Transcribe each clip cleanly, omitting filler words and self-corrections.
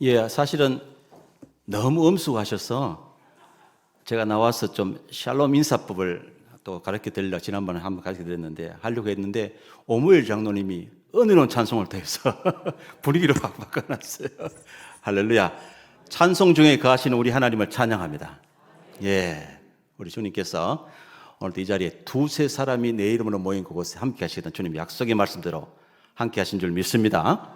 예, 사실은 너무 엄숙하셔서 제가 나와서 좀 샬롬 인사법을 또 가르쳐 드리려고 지난번에 한번 가르쳐 드렸는데 하려고 했는데 오무엘 장로님이 은혜로운 찬송을 더해서 분위기를 확 바꿔놨어요. 할렐루야. 찬송 중에 거하시는 우리 하나님을 찬양합니다. 예, 우리 주님께서 오늘도 이 자리에 두세 사람이 내 이름으로 모인 그곳에 함께 하시던 주님 약속의 말씀대로 함께 하신 줄 믿습니다.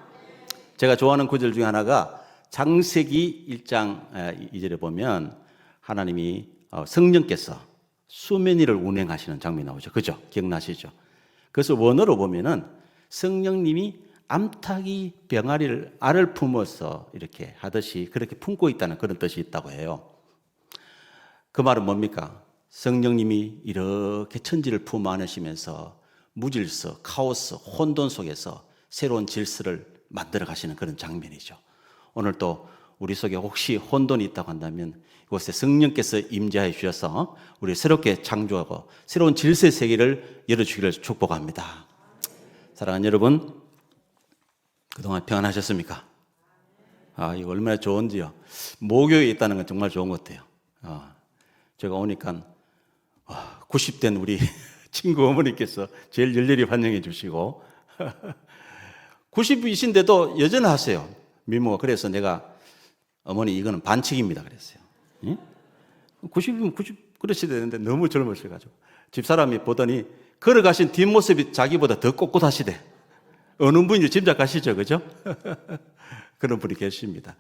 제가 좋아하는 구절 중에 하나가 창세기 1장 2절에 보면 하나님이 성령께서 수면 위를 운행하시는 장면이 나오죠. 그죠? 기억나시죠? 그래서 원어로 보면은 성령님이 암탉이 병아리를 알을 품어서 이렇게 하듯이 그렇게 품고 있다는 그런 뜻이 있다고 해요. 그 말은 뭡니까? 성령님이 이렇게 천지를 품어 안으시면서 무질서, 카오스, 혼돈 속에서 새로운 질서를 만들어 가시는 그런 장면이죠. 오늘 또 우리 속에 혹시 혼돈이 있다고 한다면 이곳에 성령께서 임재해 주셔서 우리 새롭게 창조하고 새로운 질서의 세계를 열어주기를 축복합니다. 사랑하는 여러분, 그동안 평안하셨습니까? 이거 얼마나 좋은지요. 모교에 있다는 건 정말 좋은 것 같아요. 제가 오니까 90된 우리 친구 어머니께서 제일 열렬히 환영해 주시고 90이신데도 여전하세요. 미모가. 그래서 내가 어머니 이거는 반칙입니다 그랬어요. 90이면 90 그러셔야 되는데 너무 젊으셔가지고 집사람이 보더니 걸어가신 뒷모습이 자기보다 더 꼿꼿하시대. 어느 분인지 짐작하시죠, 그죠? 그런 분이 계십니다.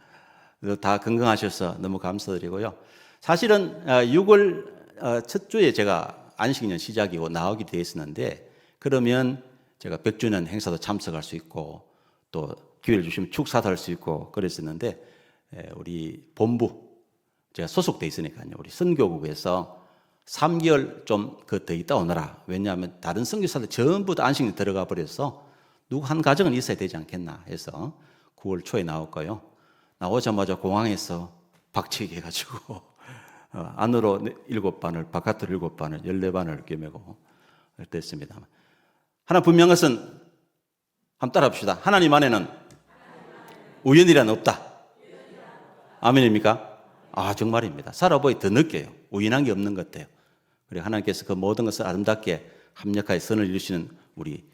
다 건강하셔서 너무 감사드리고요. 사실은 6월 첫 주에 제가 안식년 시작이고 나오게 되어 있었는데 그러면 제가 100주년 행사도 참석할 수 있고 또 기회를 주시면 축사도 할 수 있고 그랬었는데 우리 본부 제가 소속돼 있으니까요. 우리 선교국에서 3개월 좀 더 있다 오너라. 왜냐하면 다른 선교사들 전부 다 안식년 들어가 버려서 누구 한 가정은 있어야 되지 않겠나 해서 9월 초에 나올까요? 나오자마자 공항에서 박치기 해가지고 안으로 7반을 바깥으로 7반을 14반을 꿰매고 그랬습니다. 하나 분명한 것은 한번 따라합시다. 하나님 안에는 우연이란 없다. 아멘입니까? 정말입니다. 살아보니 더 느껴요. 우연한 게 없는 것 같아요. 그리고 하나님께서 그 모든 것을 아름답게 합력하여 선을 이루시는 우리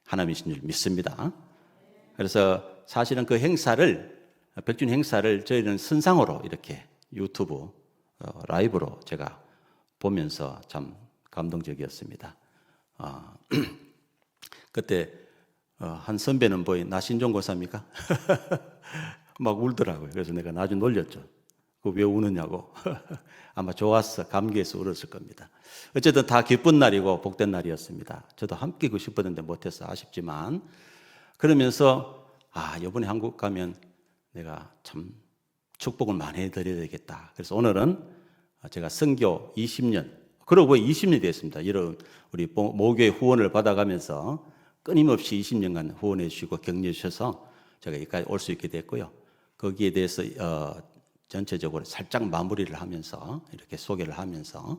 하나님이신 줄 믿습니다. 그래서 사실은 그 행사를 100주년 행사를 저희는 선상으로 이렇게 유튜브 라이브로 제가 보면서 참 감동적이었습니다. 그때 한 선배는 나 신종고사입니까? 막 울더라고요. 그래서 내가 나중에 놀렸죠. 왜 우느냐고. 아마 좋았어. 감기해서 울었을 겁니다. 어쨌든 다 기쁜 날이고 복된 날이었습니다. 저도 함께 그 싶었는데 못해서 아쉽지만 그러면서 이번에 한국 가면 내가 참 축복을 많이 해드려야 되겠다. 그래서 오늘은 제가 선교 20년 그러고 20년이 됐습니다. 이런 우리 모교의 후원을 받아가면서 끊임없이 20년간 후원해 주시고 격려해 주셔서 제가 여기까지 올 수 있게 됐고요. 거기에 대해서 전체적으로 살짝 마무리를 하면서 이렇게 소개를 하면서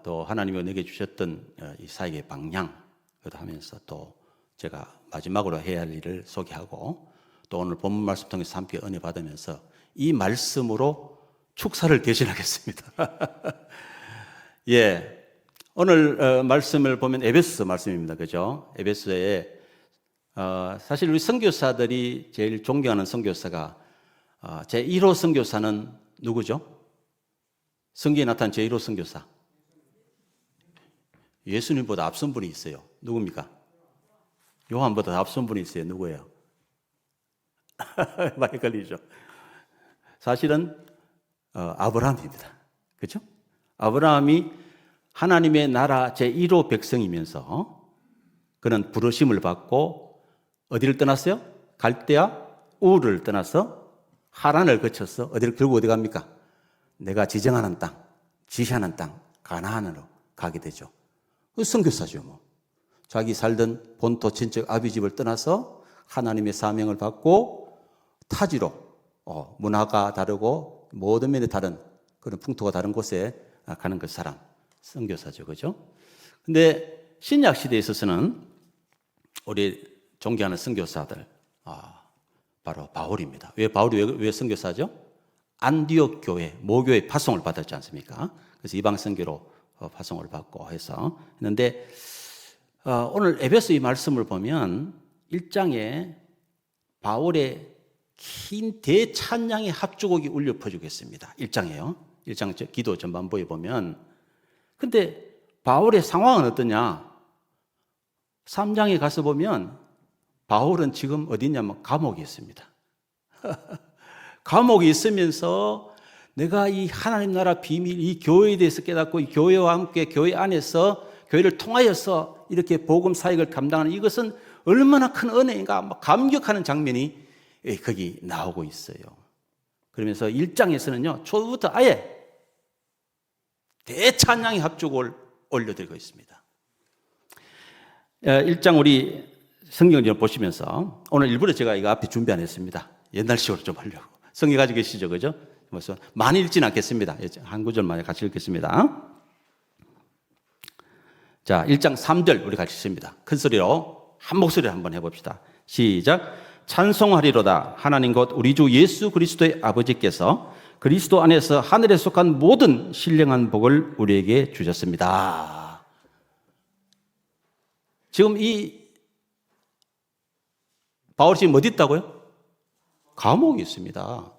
또 하나님이 내게 주셨던 이 사역의 방향 그것도 하면서 또 제가 마지막으로 해야 할 일을 소개하고 또 오늘 본문 말씀 통해서 함께 은혜 받으면서 이 말씀으로 축사를 대신하겠습니다. 예. 오늘 말씀을 보면 에베소 말씀입니다. 그죠? 에베소에 사실 우리 선교사들이 제일 존경하는 선교사가 제1호 선교사는 누구죠? 성경에 나타난 제1호 선교사. 예수님보다 앞선 분이 있어요. 누굽니까? 요한보다 앞선 분이 있어요. 누구예요? 많이 걸리죠. 사실은 아브라함입니다. 그렇죠? 아브라함이 하나님의 나라 제1호 백성이면서 그는 부르심을 받고 어디를 떠났어요? 갈대아 우르를 떠나서 하란을 거쳐서 어디를 결국 어디 갑니까? 내가 지정하는 땅, 지시하는 땅 가나안으로 가게 되죠. 그 선교사죠 뭐. 자기 살던 본토 친척 아비 집을 떠나서 하나님의 사명을 받고 타지로 문화가 다르고 모든 면이 다른 그런 풍토가 다른 곳에 가는 그 사람 선교사죠, 그죠? 근데 신약 시대에 있어서는 우리 존경하는 선교사들 바로 바울입니다. 왜 바울이 왜 선교사죠? 안디옥 교회, 모교회 파송을 받았지 않습니까? 그래서 이방 선교로 파송을 받고 해서 했는데 오늘 에베소 이 말씀을 보면 1장에 바울의 긴 대찬양의 합주곡이 울려 퍼지겠습니다. 1장에요. 1장 기도 전반부에 보면. 근데 바울의 상황은 어떠냐? 3장에 가서 보면 바울은 지금 어디냐면 감옥에 있습니다. 감옥에 있으면서 내가 이 하나님 나라 비밀, 이 교회에 대해서 깨닫고 이 교회와 함께 교회 안에서 교회를 통하여서 이렇게 복음 사역을 감당하는 이것은 얼마나 큰 은혜인가 감격하는 장면이 거기 나오고 있어요. 그러면서 1장에서는요, 초부터 아예 대찬양의 합주곡을 올려드리고 있습니다. 1장 우리 성경 좀 보시면서 오늘 일부러 제가 이거 앞에 준비 안 했습니다. 옛날식으로 좀 하려고. 성경 가지고 계시죠, 그죠? 그래서 많이 읽지는 않겠습니다. 한 구절만 같이 읽겠습니다. 자, 1장 3절 우리 같이 읽습니다. 큰 소리로 한 목소리로 한번 해봅시다. 시작. 찬송하리로다. 하나님 곧 우리 주 예수 그리스도의 아버지께서 그리스도 안에서 하늘에 속한 모든 신령한 복을 우리에게 주셨습니다. 지금 이 바울이 지금 어디 있다고요? 감옥에 있습니다.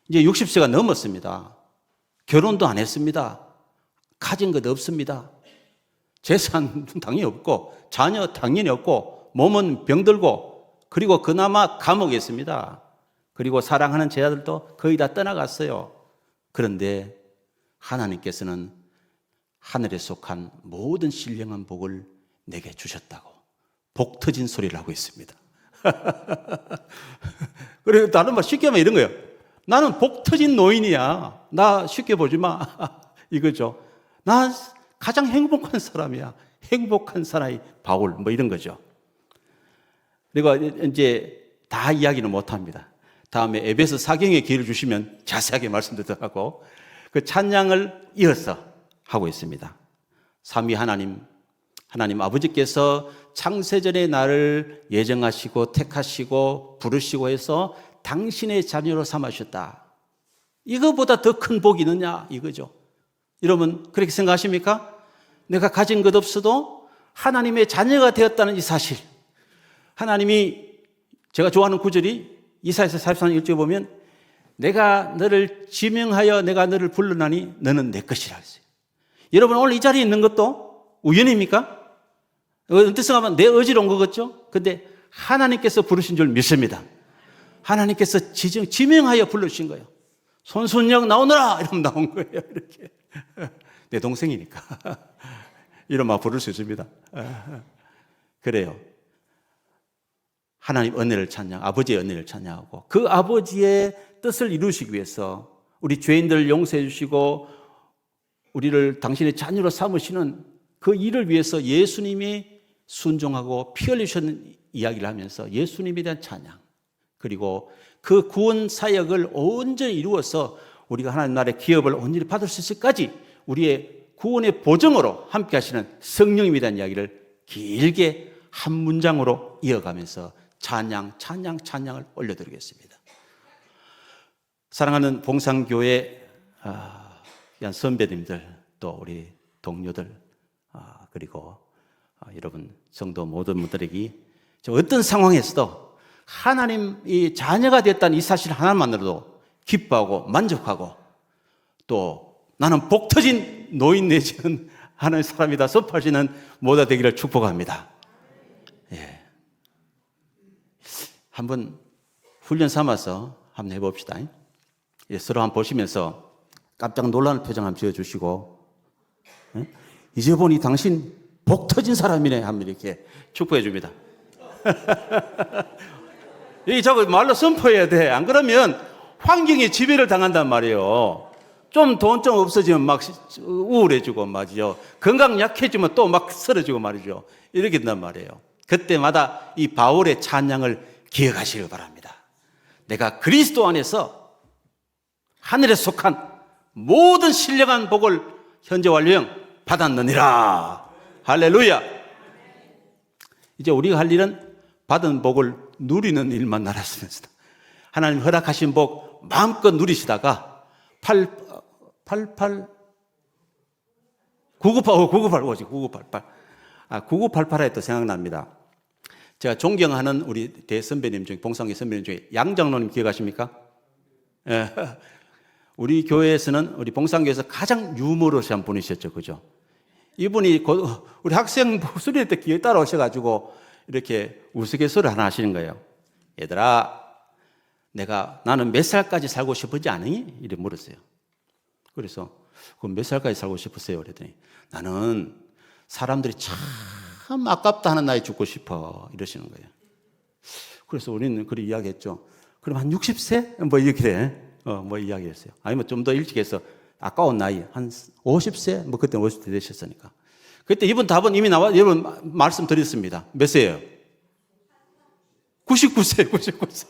이제 60세가 넘었습니다. 결혼도 안 했습니다. 가진 것 없습니다. 재산 당연히 없고 자녀 당연히 없고 몸은 병들고 그리고 그나마 감옥에 있습니다. 그리고 사랑하는 제자들도 거의 다 떠나갔어요. 그런데 하나님께서는 하늘에 속한 모든 신령한 복을 내게 주셨다고 복 터진 소리를 하고 있습니다. 그리고 다른 말 쉽게 하면 이런 거예요. 나는 복 터진 노인이야. 나 쉽게 보지 마. 이거죠. 나 가장 행복한 사람이야. 행복한 사나이 바울 뭐 이런 거죠. 그리고 이제 다 이야기는 못합니다. 다음에 에베소 사경의 기회를 주시면 자세하게 말씀드리도록 하고 그 찬양을 이어서 하고 있습니다. 삼위 하나님 아버지께서 창세전에 나를 예정하시고 택하시고 부르시고 해서 당신의 자녀로 삼으셨다. 이거보다 더 큰 복이 있느냐 이거죠. 여러분 그렇게 생각하십니까? 내가 가진 것 없어도 하나님의 자녀가 되었다는 이 사실. 하나님이 제가 좋아하는 구절이 이사야서 43장 1절에 보면 내가 너를 지명하여 내가 너를 불러나니 너는 내 것이라 했어요. 여러분 오늘 이 자리에 있는 것도 우연입니까? 어떤 생각하면 내 의지로 온 거겠죠? 근데 하나님께서 부르신 줄 믿습니다. 하나님께서 지명하여 불러주신 거예요. 손순영 나오너라! 이러면 나온 거예요. 이렇게. 내 동생이니까. 이러면 부를 수 있습니다. 그래요. 하나님 은혜를 찬양, 아버지의 은혜를 찬양하고 그 아버지의 뜻을 이루시기 위해서 우리 죄인들을 용서해 주시고 우리를 당신의 자녀로 삼으시는 그 일을 위해서 예수님이 순종하고 피 흘리셨는 이야기를 하면서 예수님에 대한 찬양 그리고 그 구원 사역을 온전히 이루어서 우리가 하나님 나라의 기업을 온전히 받을 수 있을까지 우리의 구원의 보증으로 함께 하시는 성령님에 대한 이야기를 길게 한 문장으로 이어가면서 찬양을 올려드리겠습니다. 사랑하는 봉상교회 선배님들 또 우리 동료들 그리고 여러분 성도 모든 분들에게 어떤 상황에서도 하나님이 자녀가 됐다는 이 사실 하나만으로도 기뻐하고 만족하고 또 나는 복 터진 노인 내지는 하나님의 사람이다 선포하시는 모두 되기를 축복합니다. 예. 한번 훈련 삼아서 한번 해봅시다. 예, 서로 한번 보시면서 깜짝 놀라는 표정 한번 지어주시고 예? 이제 보니 당신 복 터진 사람이네 하면 이렇게 축복해 줍니다. 이 저거 말로 선포해야 돼. 안 그러면 환경에 지배를 당한단 말이에요. 좀 돈 좀 없어지면 막 우울해지고 말이죠. 건강 약해지면 또 막 쓰러지고 말이죠. 이렇게 된단 말이에요. 그때마다 이 바울의 찬양을 기억하시길 바랍니다. 내가 그리스도 안에서 하늘에 속한 모든 신령한 복을 현재 완료형 받았느니라. 할렐루야. 이제 우리가 할 일은 받은 복을 누리는 일만 남았습니다. 하나님 허락하신 복 마음껏 누리시다가 9988에 또 생각납니다. 제가 존경하는 우리 대선배님 중에, 봉상기 선배님 중에 양장로님 기억하십니까? 예. 우리 교회에서는, 우리 봉상교에서 가장 유머러스한 분이셨죠. 그죠? 이분이 우리 학생 수련회 때 기회 따라오셔가지고 이렇게 우스갯소리 하나 하시는 거예요. 얘들아, 나는 몇 살까지 살고 싶은지 아니? 이렇게 물었어요. 그래서, 그럼 몇 살까지 살고 싶으세요? 그랬더니, 나는 사람들이 참 아깝다 하는 나이 죽고 싶어. 이러시는 거예요. 그래서 우리는 그렇게 이야기했죠. 그럼 한 60세? 뭐 이렇게, 뭐 이야기했어요. 아니면 좀 더 일찍 해서 아까운 나이, 한 50세? 뭐 그때 50대 되셨으니까. 그때 이분 답은 이미 여러분 말씀드렸습니다. 몇 세예요? 99세, 99세.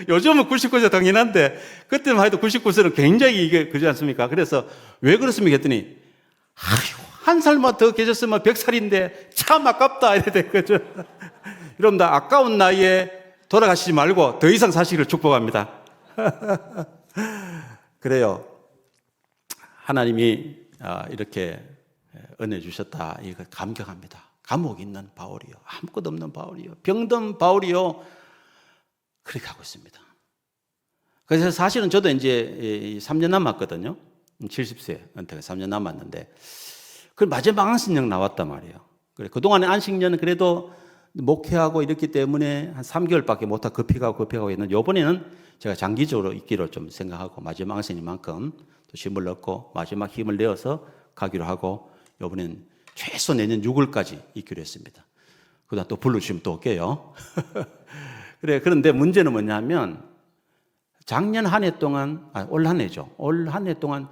요즘은 99세 당연한데, 그때만 해도 99세는 굉장히 이게, 그러지 않습니까? 그래서 왜 그렇습니까? 했더니, 한 살만 더 계셨으면 100살인데 참 아깝다. 이래 거죠. 여러분, 다 아까운 나이에 돌아가시지 말고 더 이상 사시기를 축복합니다. 그래요. 하나님이 이렇게 은혜 주셨다. 이거 감격합니다. 감옥 있는 바울이요. 아무것도 없는 바울이요. 병든 바울이요. 그렇게 하고 있습니다. 그래서 사실은 저도 이제 3년 남았거든요. 70세 은퇴가 3년 남았는데, 그 마지막 안식년 나왔단 말이에요. 그래, 그동안의 안식년은 그래도 목회하고 이랬기 때문에 한 3개월밖에 못하고 급해가고 있는데, 요번에는 제가 장기적으로 있기로 좀 생각하고 마지막 안식년만큼 또 힘을 얻고 마지막 힘을 내어서 가기로 하고, 요번엔 최소 내년 6월까지 있기로 했습니다. 그다음 또 불러주시면 또 올게요. 그래, 그런데 문제는 뭐냐면, 작년 한 해 동안, 올 한 해죠. 올 한 해 동안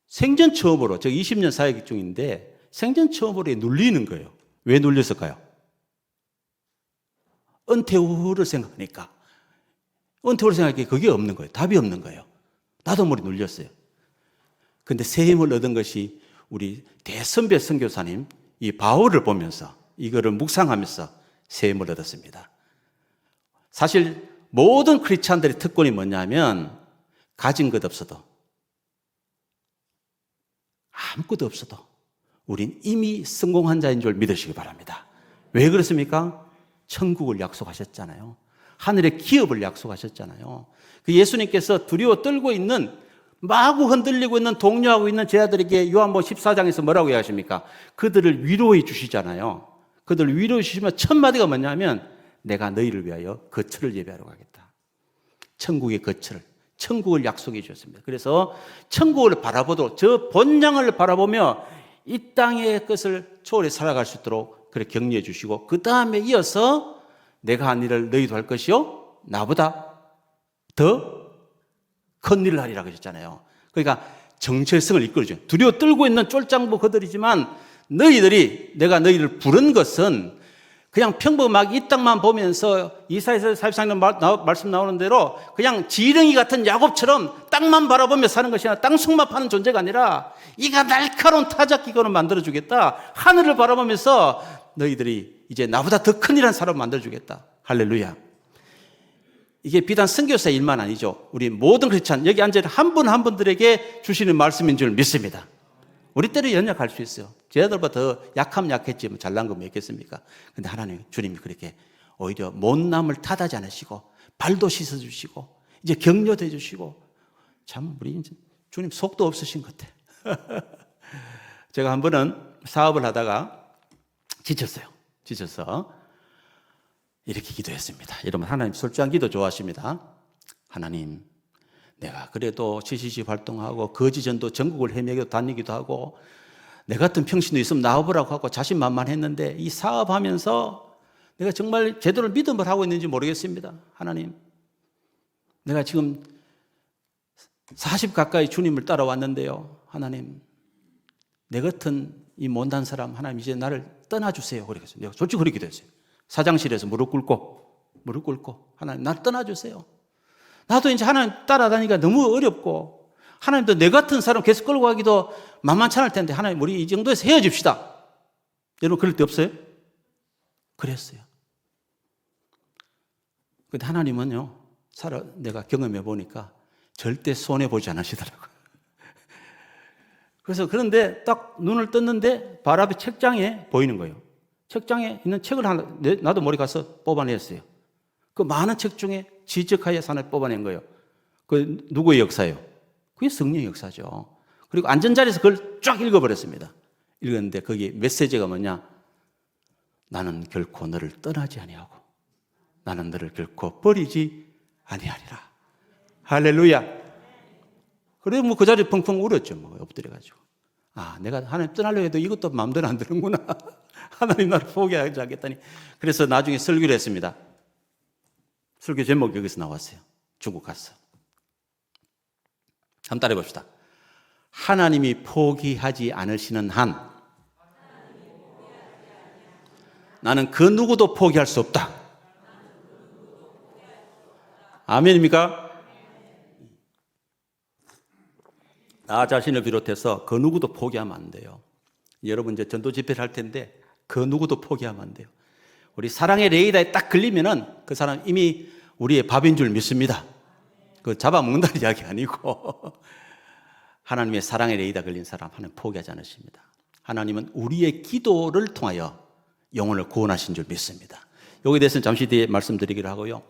생전 처음으로, 저 20년 사역 중인데, 생전 처음으로 눌리는 거예요. 왜 눌렸을까요? 은퇴 후를 생각하니까. 은퇴 후를 생각하니까 그게 없는 거예요. 답이 없는 거예요. 나도 모르게 눌렸어요. 근데 새 힘을 얻은 것이 우리 대선배 선교사님, 이 바울을 보면서, 이거를 묵상하면서 새 힘을 얻었습니다. 사실 모든 크리스찬들의 특권이 뭐냐면, 가진 것 없어도, 아무것도 없어도 우린 이미 성공한 자인 줄 믿으시기 바랍니다. 왜 그렇습니까? 천국을 약속하셨잖아요. 하늘의 기업을 약속하셨잖아요. 그 예수님께서 두려워 떨고 있는, 마구 흔들리고 있는, 동요하고 있는 제 아들에게 요한복음 14장에서 뭐라고 이야기하십니까? 그들을 위로해 주시잖아요. 그들을 위로해 주시면 첫 마디가 뭐냐면, 내가 너희를 위하여 거처를 예비하러 가겠다. 천국의 거처를, 천국을 약속해 주셨습니다. 그래서 천국을 바라보도록, 저 본향을 바라보며 이 땅의 것을 초월해 살아갈 수 있도록 그렇게 격려해 주시고, 그 다음에 이어서 내가 한 일을 너희도 할 것이요 나보다 더 큰 일을 하리라 그러셨잖아요. 그러니까 정체성을 이끌어줘요. 두려워 떨고 있는 쫄장부 그들이지만, 내가 너희를 부른 것은 그냥 평범하게 이 땅만 보면서 이사야서 44장 말씀 나오는 대로 그냥 지렁이 같은 야곱처럼 땅만 바라보며 사는 것이 아니라 땅속만 파는 존재가 아니라, 이가 날카로운 타작기관을 만들어주겠다. 하늘을 바라보면서 너희들이 이제 나보다 더 큰일한 사람을 만들어주겠다. 할렐루야. 이게 비단 선교사의 일만 아니죠. 우리 모든 크리스찬, 여기 앉아있는 한 분 한 분들에게 주시는 말씀인 줄 믿습니다. 우리 때로 연약할 수 있어요. 쟤들보다 더 약하면 약했지 잘난 거 뭐 있겠습니까? 근데 하나님, 주님이 그렇게 오히려 못남을 탓하지 않으시고 발도 씻어주시고 이제 격려도 해주시고, 참 우리 이제 주님 속도 없으신 것 같아. 제가 한 번은 사업을 하다가 지쳐서 이렇게 기도했습니다. 여러분, 하나님 솔직한 기도 좋아하십니다. 하나님, 내가 그래도 CCC 활동하고 거지전도 전국을 헤매기도 다니기도 하고 내 같은 평신도 있으면 나와보라고 하고 자신만만했는데, 이 사업하면서 내가 정말 제대로 믿음을 하고 있는지 모르겠습니다. 하나님, 내가 지금 40 가까이 주님을 따라왔는데요. 하나님, 내 같은 이 못난 사람, 하나님 이제 나를 떠나주세요. 그래서 내가 솔직히 그렇게 됐어요. 사장실에서 무릎 꿇고 하나님, 나를 떠나주세요. 나도 이제 하나님 따라다니기가 너무 어렵고, 하나님도 내 같은 사람 계속 끌고 가기도 만만치 않을 텐데, 하나님 우리 이 정도에서 헤어집시다. 여러분 그럴 때 없어요? 그랬어요. 근데 하나님은요, 내가 경험해 보니까 절대 손해보지 않으시더라고요. 그래서 그런데 딱 눈을 떴는데 발 앞에 책장에 보이는 거예요. 책장에 있는 책을 하나, 나도 머리 가서 뽑아냈어요. 그 많은 책 중에 지적하여 하나를 뽑아낸 거예요. 그 누구의 역사예요? 그게 성령의 역사죠. 그리고 앉은 자리에서 그걸 쫙 읽어버렸습니다. 읽었는데 거기 메시지가 뭐냐? 나는 결코 너를 떠나지 아니하고 나는 너를 결코 버리지 아니하리라. 할렐루야. 그래 뭐 그 자리에 펑펑 울었죠. 뭐 엎드려가지고. 아, 내가 하나님 떠나려고 해도 이것도 마음대로 안 되는구나. 하나님 나를 포기하지 않겠다니. 그래서 나중에 설교를 했습니다. 설교 제목이 여기서 나왔어요. 중국 가서. 한번 따라해 봅시다. 하나님이 포기하지 않으시는 한 나는 그 누구도 포기할 수 없다. 아멘입니까? 나 자신을 비롯해서 그 누구도 포기하면 안 돼요. 여러분 이제 전도 집회를 할 텐데 그 누구도 포기하면 안 돼요. 우리 사랑의 레이더에 딱 걸리면은 그 사람 이미 우리의 밥인 줄 믿습니다. 그 잡아먹는다는 이야기 아니고 하나님의 사랑의 레이더 걸린 사람 하나님 포기하지 않으십니다. 하나님은 우리의 기도를 통하여 영혼을 구원하신 줄 믿습니다. 여기에 대해서는 잠시 뒤에 말씀드리기로 하고요.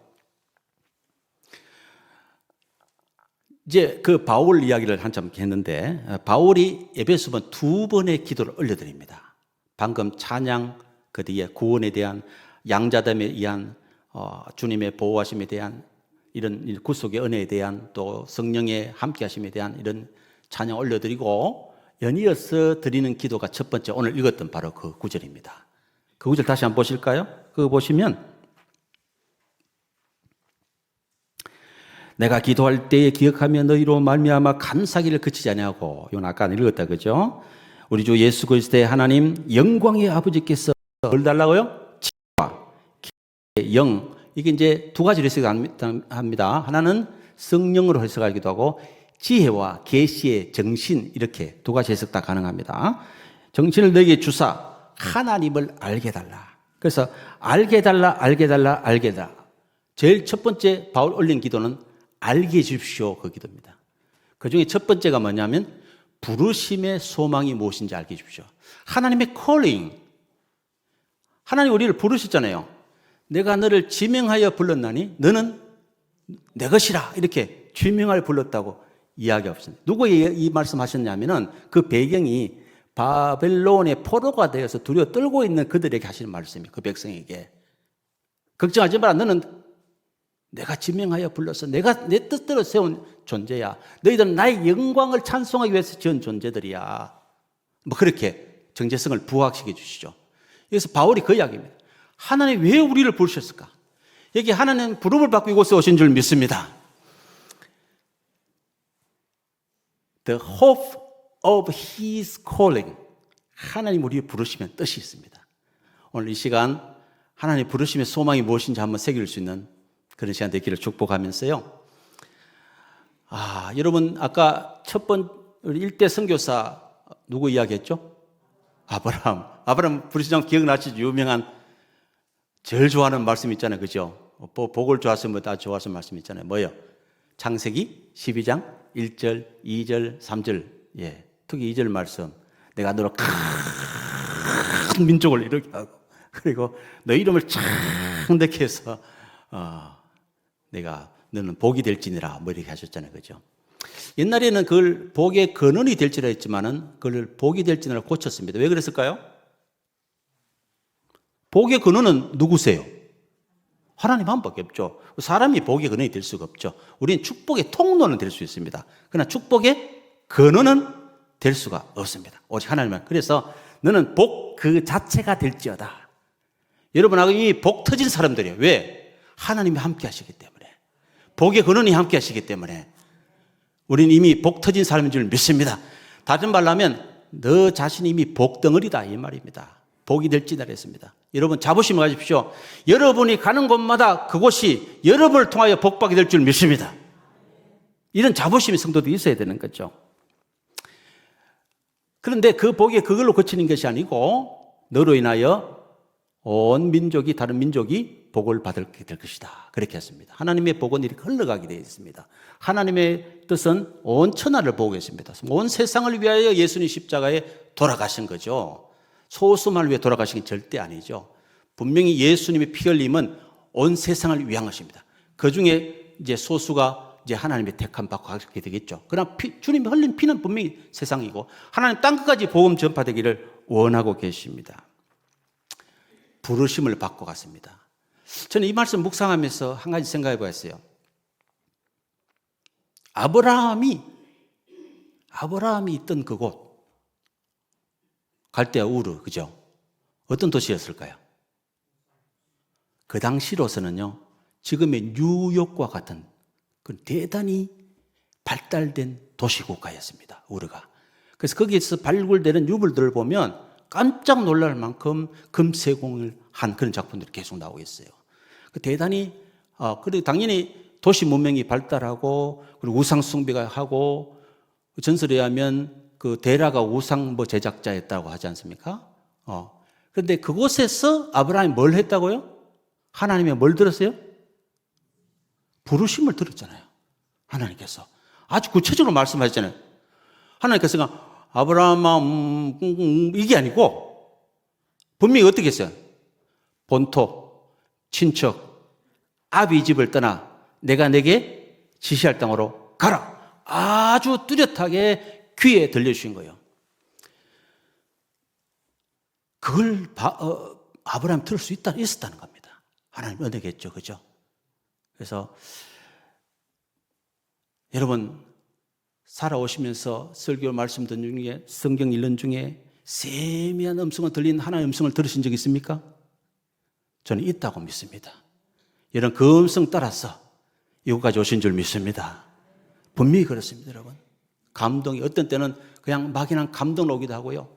이제 그 바울 이야기를 한참 했는데 바울이 에베소서는 2번의 기도를 올려드립니다. 방금 찬양, 그 뒤에 구원에 대한 양자됨에 의한 주님의 보호하심에 대한 이런 구속의 은혜에 대한 또 성령의 함께하심에 대한 이런 찬양 올려드리고 연이어서 드리는 기도가 첫 번째 오늘 읽었던 바로 그 구절입니다. 그 구절 다시 한번 보실까요? 그거 보시면 내가 기도할 때에 기억하며 너희로 말미암아 감사기를 그치지 아니하고 이건 아까 읽었다 그죠? 우리 주 예수 그리스도의 하나님 영광의 아버지께서 뭘 달라고요? 지혜와 영 이게 이제 두 가지로 해석합니다. 하나는 성령으로 해석하기도 하고 지혜와 계시의 정신 이렇게 두 가지 해석 다 가능합니다. 정신을 너희에게 주사 하나님을 알게 달라. 그래서 알게 달라 알게 달라 알게 달라. 제일 첫 번째 바울 올린 기도는 알게 해주십시오 그 기도입니다. 그 중에 첫 번째가 뭐냐면 부르심의 소망이 무엇인지 알게 해주십시오. 하나님의 calling. 하나님 우리를 부르셨잖아요. 내가 너를 지명하여 불렀나니 너는 내 것이라 이렇게 지명하여 불렀다고 이야기 없습니다. 누구에 이 말씀하셨냐면은 그 배경이 바벨론의 포로가 되어서 두려워 떨고 있는 그들에게 하시는 말씀이에요. 그 백성에게. 걱정하지 마라. 너는 내가 지명하여 불러서 내가 내 뜻대로 세운 존재야. 너희들은 나의 영광을 찬송하기 위해서 지은 존재들이야. 뭐 그렇게 정체성을 부각시켜 주시죠. 그래서 바울이 그 이야기입니다. 하나님 왜 우리를 부르셨을까? 여기 하나님 부름을 받고 이곳에 오신 줄 믿습니다. The hope of His calling. 하나님 우리를 부르시면 뜻이 있습니다. 오늘 이 시간 하나님 부르심의 소망이 무엇인지 한번 새길 수 있는 그런 시간 되기를 축복하면서요. 여러분 아까 첫 번 우리 1대 선교사 누구 이야기했죠? 아브라함 부르시장 기억나시죠? 유명한 제일 좋아하는 말씀 있잖아요. 그죠? 복을 좋아하시면 다 좋아하시는 말씀 있잖아요. 뭐예요? 창세기 12장 1절, 2절, 3절. 예. 특히 2절 말씀. 내가 너로 큰 민족을 이루게 하고 그리고 너 이름을 창대케 해서 내가 너는 복이 될지니라 뭐 이렇게 하셨잖아요. 그죠? 옛날에는 그걸 복의 근원이 될지라 했지만은 그걸 복이 될지니라 고쳤습니다. 왜 그랬을까요? 복의 근원은 누구세요? 하나님 한 밖에 없죠. 사람이 복의 근원이 될 수가 없죠. 우리는 축복의 통로는 될 수 있습니다. 그러나 축복의 근원은 될 수가 없습니다. 오직 하나님만. 그래서 너는 복 그 자체가 될지어다. 여러분하고 이 복 터진 사람들이에요. 왜? 하나님이 함께 하시기 때문에. 복의 근원이 함께 하시기 때문에. 우리는 이미 복 터진 사람인 줄 믿습니다. 다른 말로 하면 너 자신이 이미 복덩어리다 이 말입니다. 복이 될지다 그랬습니다. 여러분 자부심을 가지십시오. 여러분이 가는 곳마다 그곳이 여러분을 통하여 복받게 될 줄 믿습니다. 이런 자부심이 성도들이 있어야 되는 거죠. 그런데 그 복이 그걸로 그치는 것이 아니고 너로 인하여 온 민족이 다른 민족이 복을 받게 될 것이다. 그렇게 했습니다. 하나님의 복은 이렇게 흘러가게 되어 있습니다. 하나님의 뜻은 온 천하를 보고 계십니다. 온 세상을 위하여 예수님 십자가에 돌아가신 거죠. 소수만을 위해 돌아가신 게 절대 아니죠. 분명히 예수님의 피 흘림은 온 세상을 위한 것입니다. 그 중에 이제 소수가 이제 하나님의 택함 받고 가게 되겠죠. 그러나 주님이 흘린 피는 분명히 세상이고 하나님 땅끝까지 복음 전파되기를 원하고 계십니다. 부르심을 받고 갔습니다. 저는 이 말씀 묵상하면서 한 가지 생각해 보았어요. 아브라함이 있던 그곳 갈대아 우르, 그죠? 어떤 도시였을까요? 그 당시로서는요, 지금의 뉴욕과 같은 그 대단히 발달된 도시국가였습니다. 우르가. 그래서 거기에서 발굴되는 유물들을 보면 깜짝 놀랄 만큼 금세공을 한 그런 작품들이 계속 나오고 있어요. 그 대단히 그리고 당연히 도시 문명이 발달하고 그리고 우상 숭배가 하고 전설에 의하면 그 데라가 우상 제작자였다고 하지 않습니까? 그런데 그곳에서 아브라함이 뭘 했다고요? 하나님의 뭘 들었어요? 부르심을 들었잖아요. 하나님께서 아주 구체적으로 말씀하셨잖아요. 하나님께서 아브라함아 이게 아니고 분명히 어떻게 했어요? 본토, 친척, 아비 집을 떠나 내가 내게 지시할 땅으로 가라. 아주 뚜렷하게 귀에 들려주신 거예요. 그걸 아브라함이 들을 수 있었다는 겁니다. 하나님 은혜겠죠, 그죠? 그래서 여러분 살아오시면서 설교 말씀 듣는 중에 성경 읽는 중에 세미한 음성을 들린 하나님의 음성을 들으신 적 있습니까? 저는 있다고 믿습니다. 여러분 그 음성 따라서 이곳까지 오신 줄 믿습니다. 분명히 그렇습니다, 여러분. 감동이 어떤 때는 그냥 막연한 감동을 오기도 하고요.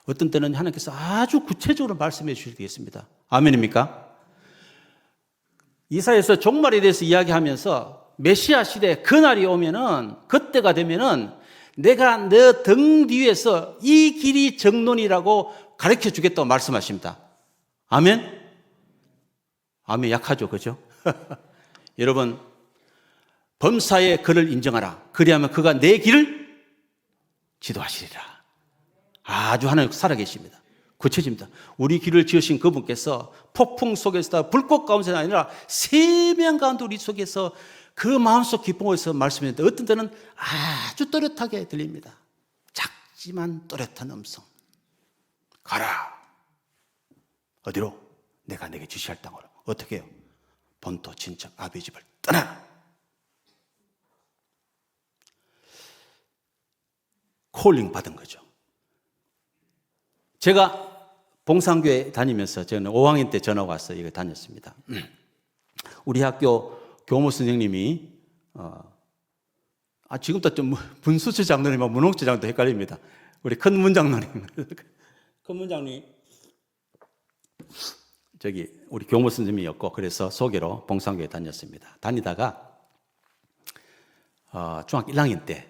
어떤 때는 하나님께서 아주 구체적으로 말씀해 주시게 있습니다. 아멘입니까? 이사야서 종말에 대해서 이야기하면서 메시아 시대 그날이 오면은 그때가 되면은 내가 너 등 뒤에서 이 길이 정론이라고 가르쳐 주겠다고 말씀하십니다. 아멘? 아멘 약하죠, 그죠? 여러분 범사의 그를 인정하라. 그리하면 그가 내 길을 지도하시리라. 아주 하나님 살아계십니다. 구체적입니다. 우리 길을 지으신 그분께서 폭풍 속에서 불꽃 가운데가 아니라 세미한 가운데 우리 속에서 그 마음속 기쁨에서 말씀했는데 어떤 때는 아주 또렷하게 들립니다. 작지만 또렷한 음성. 가라. 어디로? 내가 내게 지시할 땅으로. 어떻게 해요? 본토, 친척, 아비 집을 떠나라. 콜링 받은 거죠. 제가 봉산교회 다니면서 저는 5학년 때 전화가 왔어요. 이거 다녔습니다. 우리 학교 교무 선생님이 지금도 좀 분수처 장로님하고 문홍처 장로도 헷갈립니다. 우리 큰 문장로님. 큰 문장님 저기 우리 교무 선생님이었고 그래서 소개로 봉산교회 다녔습니다. 다니다가 중학교 1학년 때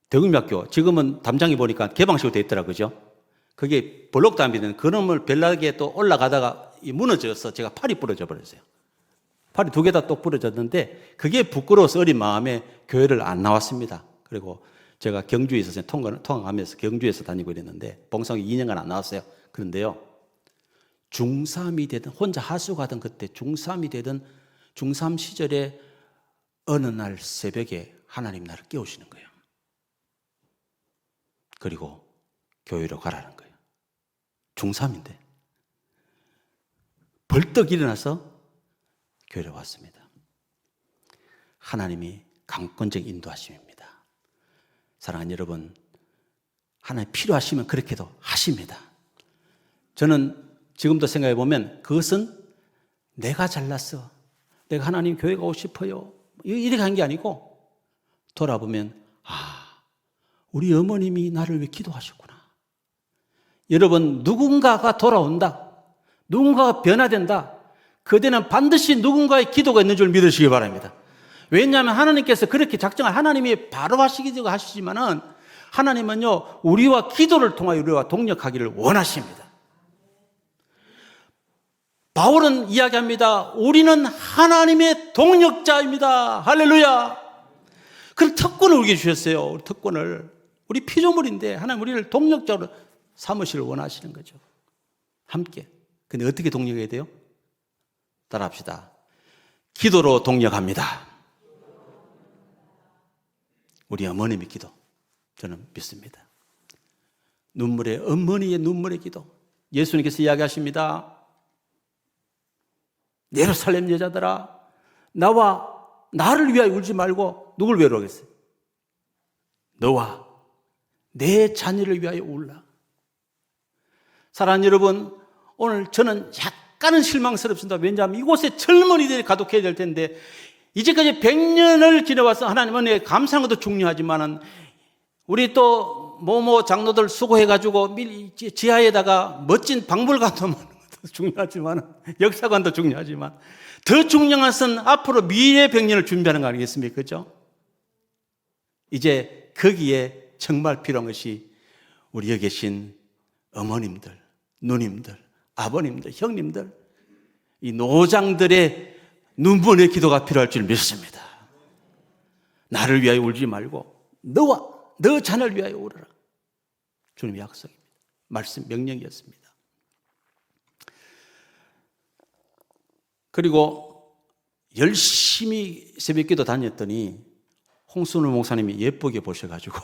대국민학교 지금은 담장이 보니까 개방식으로 되어 있더라고요. 그죠? 그게 볼록담비는 그놈을 별나게 또 올라가다가 무너져서 제가 팔이 부러져 버렸어요. 팔이 두 개 다 똑 부러졌는데 그게 부끄러워서 어린 마음에 교회를 안 나왔습니다. 그리고 제가 경주에 있어서 통학하면서 경주에서 다니고 이랬는데 봉성이 2년간 안 나왔어요. 그런데요. 중3이 되든 혼자 하수 가던 그때 중3이 되든 중3 시절에 어느 날 새벽에 하나님 나를 깨우시는 거예요. 그리고 교회로 가라는 거예요. 중3인데. 벌떡 일어나서 교회로 왔습니다. 하나님이 강권적 인도하심입니다. 사랑하는 여러분, 하나님 필요하시면 그렇게도 하십니다. 저는 지금도 생각해 보면 그것은 내가 잘났어. 내가 하나님 교회 가고 싶어요. 이렇게 한 게 아니고 돌아보면 우리 어머님이 나를 왜 기도하셨구나. 여러분 누군가가 돌아온다. 누군가가 변화된다. 그때는 반드시 누군가의 기도가 있는 줄 믿으시기 바랍니다. 왜냐하면 하나님께서 그렇게 작정을 하나님이 바로 하시기도 하시지만은 하나님은요 우리와 기도를 통하여 우리와 동력하기를 원하십니다. 바울은 이야기합니다. 우리는 하나님의 동력자입니다. 할렐루야. 그런 특권을 우리에게 주셨어요. 우리 특권을. 우리 피조물인데 하나님 우리를 동력자로 삼으시를 원하시는 거죠. 함께. 근데 어떻게 동력해야 돼요? 따라합시다. 기도로 동력합니다. 우리 어머님의 기도 저는 믿습니다. 어머니의 눈물의 기도. 예수님께서 이야기하십니다. 예루살렘 여자들아, 나를 위하여 울지 말고 누굴 위하여 울겠어요? 너와 내 자녀를 위하여 울라. 사랑하는 여러분, 오늘 저는 약간은 실망스럽습니다. 왜냐하면 이곳에 젊은이들이 가득해야 될 텐데, 이제까지 100년을 지내와서 하나님 은혜에 감사한 것도 중요하지만, 우리 또 장로들 수고해가지고 지하에다가 멋진 박물관도 많은 것도 중요하지만, 역사관도 중요하지만, 더 중요한 것은 앞으로 미래 100년을 준비하는 거 아니겠습니까? 그죠? 이제 거기에 정말 필요한 것이 우리 여기 계신 어머님들, 누님들, 아버님들, 형님들, 이 노장들의 눈물의 기도가 필요할 줄 믿습니다. 나를 위하여 울지 말고 너 자녀를 위하여 울어라. 주님의 약속입니다. 말씀 명령이었습니다. 그리고 열심히 새벽기도 다녔더니 홍순우 목사님이 예쁘게 보셔가지고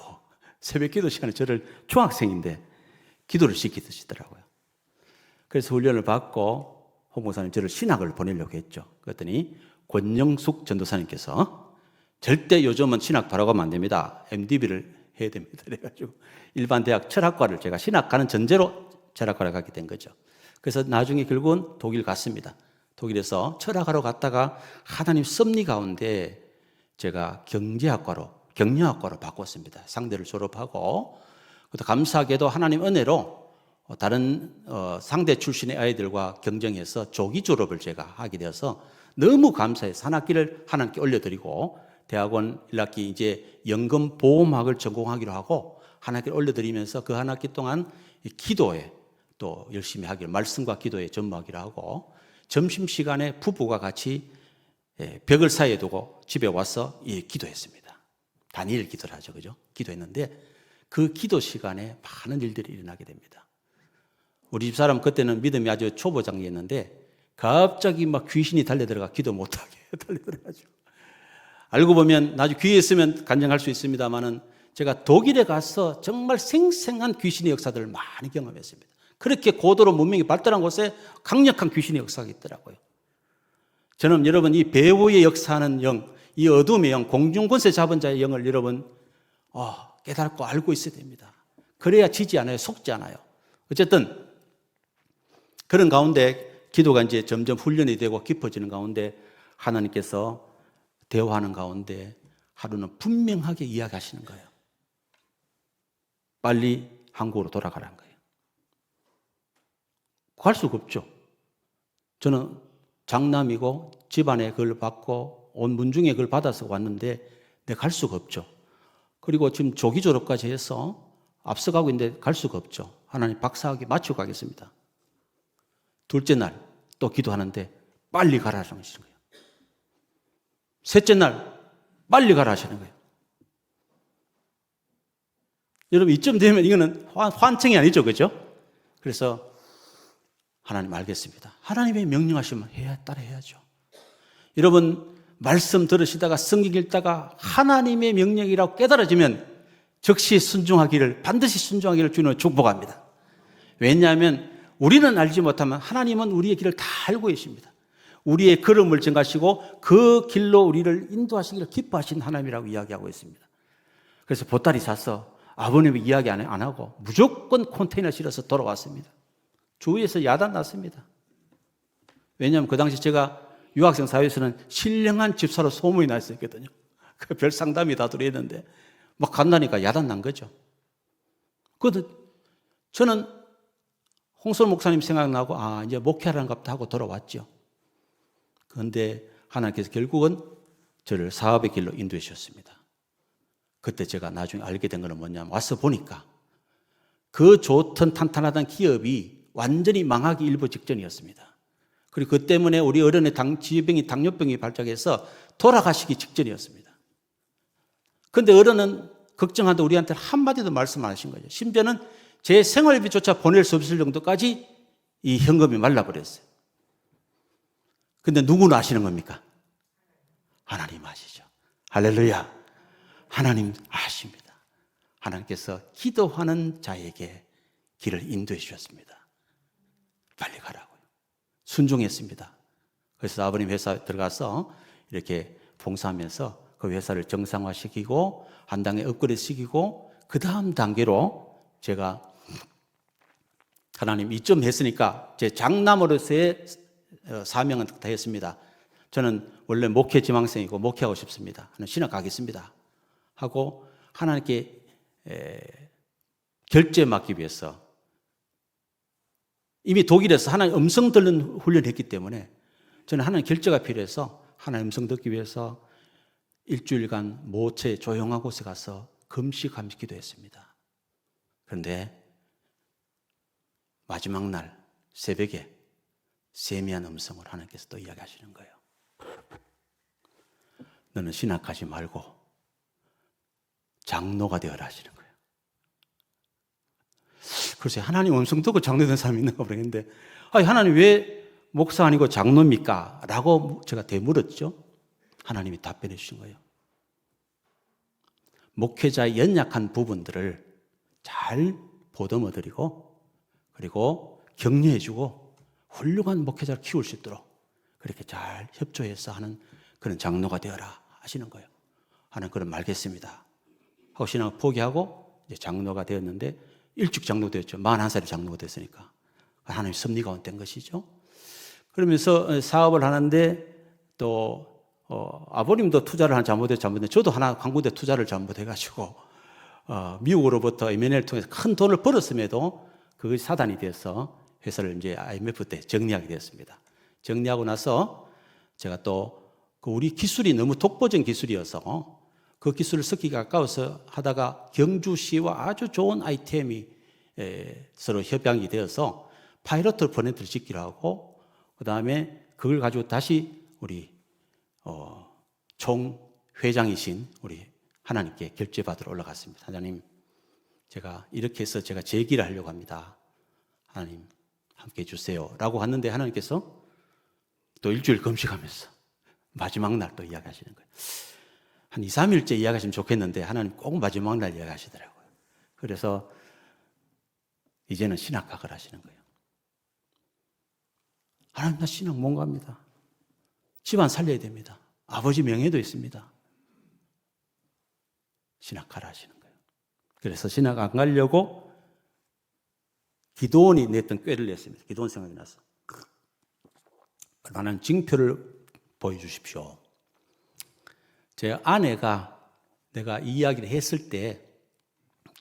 새벽기도 시간에 저를 중학생인데 기도를 시키시더라고요. 그래서 훈련을 받고 홍 목사님 저를 신학을 보내려고 했죠. 그랬더니 권영숙 전도사님께서 절대 요즘은 신학 바라고 하면 안 됩니다. MDB를 해야 됩니다. 그래가지고 일반 대학 철학과를 제가 신학 가는 전제로 철학과를 가게 된 거죠. 그래서 나중에 결국은 독일 갔습니다. 독일에서 철학하러 갔다가 하나님 섭리 가운데 제가 경영학과로 바꿨습니다. 상대를 졸업하고, 또 감사하게도 하나님 은혜로 다른 상대 출신의 아이들과 경쟁해서 조기 졸업을 제가 하게 되어서 너무 감사해서 한 학기를 하나님께 올려드리고, 대학원 1학기 이제 연금보험학을 전공하기로 하고 한 학기를 올려드리면서 그 한 학기 동안 기도에 또 열심히 하기로, 말씀과 기도에 전무하기로 하고, 점심시간에 부부가 같이 벽을 사이에 두고 집에 와서 기도했습니다. 단일 기도를 하죠. 그죠? 기도했는데 그 기도 시간에 많은 일들이 일어나게 됩니다. 우리 집사람 그때는 믿음이 아주 초보장이었는데 갑자기 막 귀신이 달려들어가 기도 못하게 달려들어가지고, 알고 보면 나중에 귀에 있으면 간증할 수 있습니다만은 제가 독일에 가서 정말 생생한 귀신의 역사들을 많이 경험했습니다. 그렇게 고도로 문명이 발달한 곳에 강력한 귀신의 역사가 있더라고요. 저는 여러분 이 배후에 역사하는 영, 이 어둠의 영, 공중권세 잡은 자의 영을 여러분 깨닫고 알고 있어야 됩니다. 그래야 지지 않아요. 속지 않아요. 어쨌든 그런 가운데 기도가 이제 점점 훈련이 되고 깊어지는 가운데 하나님께서 대화하는 가운데 하루는 분명하게 이야기하시는 거예요. 빨리 한국으로 돌아가라는 거예요. 갈 수가 없죠. 저는 장남이고 집안에 그걸 받고 온 문중에 그걸 받아서 왔는데 내가 갈 수가 없죠. 그리고 지금 조기 졸업까지 해서 앞서가고 있는데 갈 수가 없죠. 하나님 박사학위 마치고 가겠습니다. 둘째 날 또 기도하는데 빨리 가라 하시는 거예요. 셋째 날 빨리 가라 하시는 거예요. 여러분 이쯤 되면 이거는 환청이 아니죠. 그죠? 그래서 하나님 알겠습니다. 하나님의 명령하시면 따라해야죠. 여러분 말씀 들으시다가 성경 읽다가 하나님의 명령이라고 깨달아지면 즉시 반드시 순종하기를 주님은 축복합니다. 왜냐하면 우리는 알지 못하면 하나님은 우리의 길을 다 알고 계십니다. 우리의 걸음을 정하시고 그 길로 우리를 인도하시기를 기뻐하신 하나님이라고 이야기하고 있습니다. 그래서 보따리 사서 아버님이 이야기 안 하고 무조건 컨테이너 실어서 돌아왔습니다. 주위에서 야단 났습니다. 왜냐하면 그 당시 제가 유학생 사회에서는 신령한 집사로 소문이 나 있었거든요. 그 별 상담이 다 들어있는데 막 간다니까 야단 난 거죠. 그래도 저는 홍순 목사님 생각나고 이제 목회하라는 갑다 하고 돌아왔죠. 그런데 하나님께서 결국은 저를 사업의 길로 인도해 주셨습니다. 그때 제가 나중에 알게 된 건 뭐냐면 와서 보니까 그 좋던 탄탄하던 기업이 완전히 망하기 일보 직전이었습니다. 그리고 그 때문에 우리 어른의 지병이 당뇨병이 발작해서 돌아가시기 직전이었습니다. 그런데 어른은 걱정하는데 우리한테 한마디도 말씀 안 하신 거죠. 심지어는 제 생활비조차 보낼 수 없을 정도까지 이 현금이 말라버렸어요. 근데 누구는 아시는 겁니까? 하나님 아시죠. 할렐루야. 하나님 아십니다. 하나님께서 기도하는 자에게 길을 인도해 주셨습니다. 빨리 가라고요. 순종했습니다. 그래서 아버님 회사 들어가서 이렇게 봉사하면서 그 회사를 정상화시키고 한 단계 업그레이드 시키고 그 다음 단계로 제가 하나님 이쯤 했으니까 제 장남으로서의 사명은 다 했습니다. 저는 원래 목회 지망생이고 목회하고 싶습니다. 하는 신학 가겠습니다. 하고 하나님께 결제 맡기 위해서 이미 독일에서 하나님 음성 듣는 훈련을 했기 때문에 저는 하나님 결제가 필요해서 하나님 음성 듣기 위해서 일주일간 모처에 조용한 곳에 가서 금식하면서 기도했습니다. 그런데 마지막 날 새벽에 세미한 음성을 하나님께서 또 이야기하시는 거예요. 너는 신학하지 말고 장로가 되어라 하시는 거예요. 글쎄 하나님 음성 듣고 장로 된 사람이 있는가 모르겠는데 하나님 왜 목사 아니고 장로입니까? 라고 제가 되물었죠. 하나님이 답변해 주신 거예요. 목회자의 연약한 부분들을 잘 보듬어드리고 그리고 격려해주고 훌륭한 목회자를 키울 수 있도록 그렇게 잘 협조해서 하는 그런 장로가 되어라 하시는 거예요. 하나님 그럼 말겠습니다 하고 신앙을 포기하고 이제 장로가 되었는데 일찍 장로 되었죠. 41살에 장로가 됐으니까. 하나님의 섭리 가운데 된 것이죠. 그러면서 사업을 하는데 또 아버님도 투자를 잘못했는데 저도 하나 광고대 투자를 잘못해가지고 미국으로부터 M&A를 통해서 큰 돈을 벌었음에도 그것이 사단이 돼서 회사를 이제 IMF 때 정리하게 되었습니다. 정리하고 나서 제가 또 그 우리 기술이 너무 독보적인 기술이어서 그 기술을 섞기가 아까워서 하다가 경주시와 아주 좋은 아이템이 서로 협약이 되어서 파이로트 프로젝트를 짓기로 하고 그 다음에 그걸 가지고 다시 우리 총 회장이신 우리 하나님께 결제받으러 올라갔습니다. 하나님, 제가 이렇게 해서 제가 제 길을 하려고 합니다. 하나님 함께 해주세요 라고 했는데 하나님께서 또 일주일 금식하면서 마지막 날 또 이야기하시는 거예요. 한 2, 3일째 이야기하시면 좋겠는데 하나님 꼭 마지막 날 이야기하시더라고요. 그래서 이제는 신학학을 하시는 거예요. 하나님 나 신학 뭔가 합니다. 집안 살려야 됩니다. 아버지 명예도 있습니다. 신학하라 하시는 거예요. 그래서 신학 안 가려고 기도원이 냈던 꾀를 냈습니다. 기도원 생각이 나서. 나는 징표를 보여주십시오. 제 아내가 내가 이 이야기를 했을 때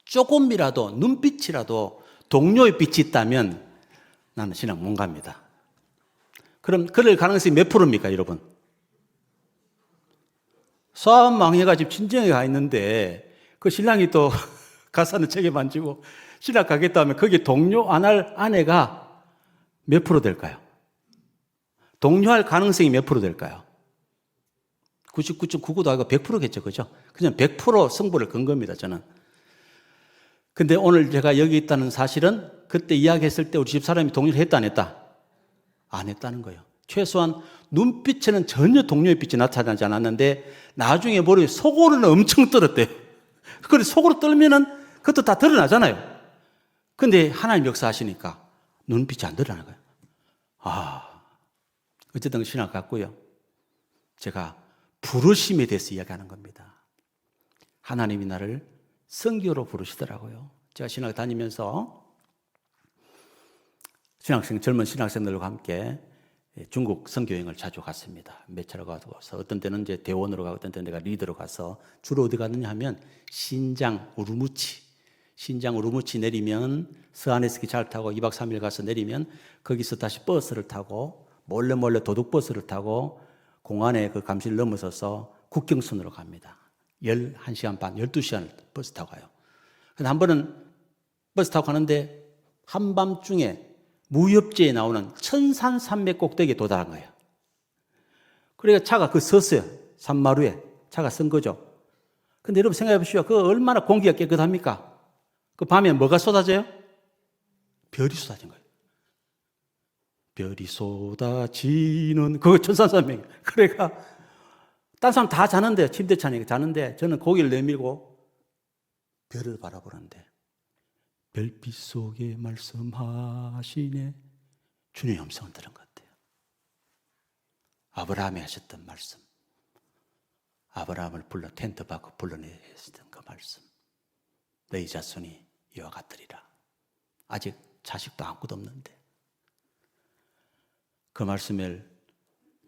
조금이라도 눈빛이라도 동료의 빛이 있다면 나는 신학 못 갑니다. 그럼 그럴 가능성이 몇 프로입니까, 여러분? 사업 망해가지고 친정에 가 있는데 그 신랑이 또 가사는 책임 안 지고 신학 가겠다 하면 거기에 동료 안 할 아내가 몇 프로 될까요? 동료할 가능성이 몇 프로 될까요? 99.99도 아니고 100%겠죠, 그죠? 그냥 100% 승부를 건 겁니다, 저는. 근데 오늘 제가 여기 있다는 사실은 그때 이야기했을 때 우리 집사람이 동료를 했다, 안 했다? 안 했다는 거예요. 최소한 눈빛에는 전혀 동료의 빛이 나타나지 않았는데 나중에 머리 속으로는 엄청 떨었대요. 그래 속으로 떨면은 그것도 다 드러나잖아요. 근데 하나님 역사하시니까 눈빛이 안 드러나는 거예요. 어쨌든 신학 같고요. 제가 부르심에 대해서 이야기하는 겁니다. 하나님이 나를 선교로 부르시더라고요. 제가 신학 다니면서 젊은 신학생들과 함께 중국 선교여행을 자주 갔습니다. 몇 차례 가서 어떤 때는 이제 대원으로 가고 어떤 때는 내가 리더로 가서 주로 어디 갔느냐 하면 신장 우루무치 내리면 서안에서 기차를 타고 2박 3일 가서 내리면 거기서 다시 버스를 타고 몰래 도둑버스를 타고 공안에 그 감시를 넘어서서 국경선으로 갑니다. 11시간 반, 12시간을 버스 타고 가요. 근데 한 번은 버스 타고 가는데 한밤중에 무협지에 나오는 천산산맥 꼭대기에 도달한 거예요. 그러니까 차가 섰어요. 산마루에 차가 선 거죠. 근데 여러분 생각해 보십시오. 그 얼마나 공기가 깨끗합니까? 그 밤에 뭐가 쏟아져요? 별이 쏟아진 거예요. 별이 쏟아지는 그거 천산산맥. 그러니까 딴 사람 다 자는데 침대 차니까 자는데 저는 고개를 내밀고 별을 바라보는데 별빛 속에 말씀하시네. 주님의 음성을 들은 것 같아요. 아브라함이 하셨던 말씀. 아브라함을 불러 텐트 밖으로 불러내셨던 그 말씀. 너희 자손이 이와 같으리라. 아직 자식도 아무것도 없는데 그 말씀을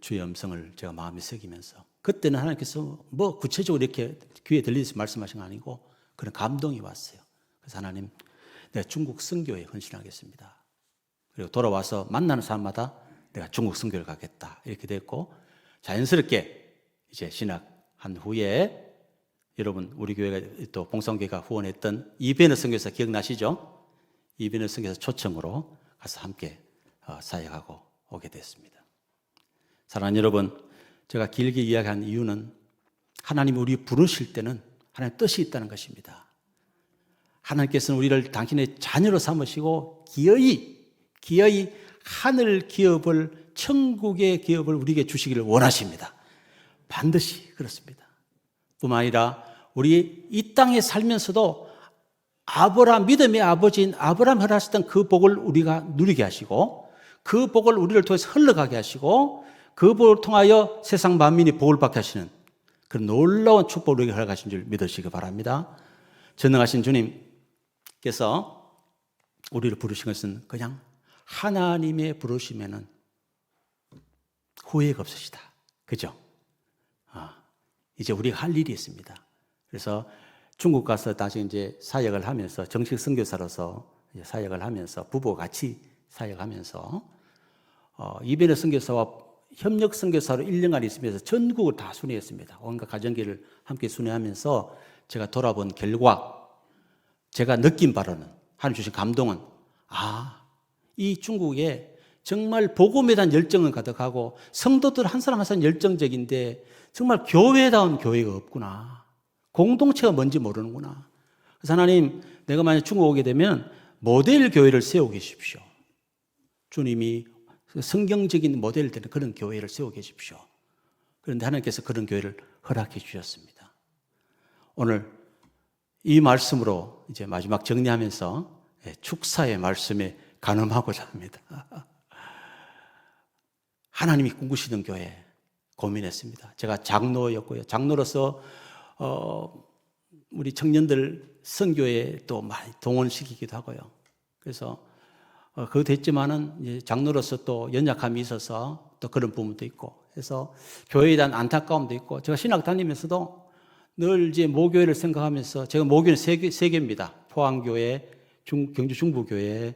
주의 음성을 제가 마음에 새기면서 그때는 하나님께서 뭐 구체적으로 이렇게 귀에 들리듯이 말씀하신 거 아니고 그런 감동이 왔어요. 그래서 하나님, 내가 중국 선교에 헌신하겠습니다. 그리고 돌아와서 만나는 사람마다 내가 중국 선교를 가겠다. 이렇게 됐고 자연스럽게 이제 신학한 후에 여러분 우리 교회가 또 봉성교회가 후원했던 이베너 선교사 기억나시죠? 이베너 선교사 초청으로 가서 함께 사역하고 오게 됐습니다. 사랑하는 여러분, 제가 길게 이야기한 이유는 하나님이 우리 부르실 때는 하나님의 뜻이 있다는 것입니다. 하나님께서는 우리를 당신의 자녀로 삼으시고 기어이 하늘 기업을, 천국의 기업을 우리에게 주시기를 원하십니다. 반드시 그렇습니다. 뿐만 아니라 우리 이 땅에 살면서도 아브라함, 믿음의 아버지인 아브라함 허락하셨던 그 복을 우리가 누리게 하시고 그 복을 우리를 통해서 흘러가게 하시고 그 복을 통하여 세상 만민이 복을 받게 하시는 그런 놀라운 축복을 우리에게 허락하신 줄 믿으시기 바랍니다. 전능하신 주님께서 우리를 부르신 것은 그냥 하나님의 부르심에는 후회가 없으시다. 그죠? 이제 우리가 할 일이 있습니다. 그래서 중국 가서 다시 이제 사역을 하면서 정식 선교사로서 이제 사역을 하면서 부부가 같이 사역하면서 이베너 선교사와 협력 선교사로 1년간 있으면서 전국을 다 순회했습니다. 온갖 가정길을 함께 순회하면서 제가 돌아본 결과 제가 느낀 바로는 하나님 주신 감동은 이 중국에 정말 복음에 대한 열정은 가득하고 성도들 한 사람 한 사람 열정적인데 정말 교회다운 교회가 없구나. 공동체가 뭔지 모르는구나. 그래서 하나님, 내가 만약 중국 오게 되면 모델 교회를 세우고 계십시오. 주님이 성경적인 모델 되는 그런 교회를 세우고 계십시오. 그런데 하나님께서 그런 교회를 허락해 주셨습니다. 오늘 이 말씀으로 이제 마지막 정리하면서 축사의 말씀에 간음하고자 합니다. 하나님이 꿈꾸시는 교회 고민했습니다. 제가 장로였고요. 장로로서 우리 청년들 선교에 또 많이 동원시키기도 하고요. 그래서 그거 됐지만은 이제 장로로서 또 연약함이 있어서 또 그런 부분도 있고 해서 교회에 대한 안타까움도 있고 제가 신학 다니면서도 늘 이제 모교회를 생각하면서 제가 모교는 세 개입니다. 포항교회, 경주 중부교회,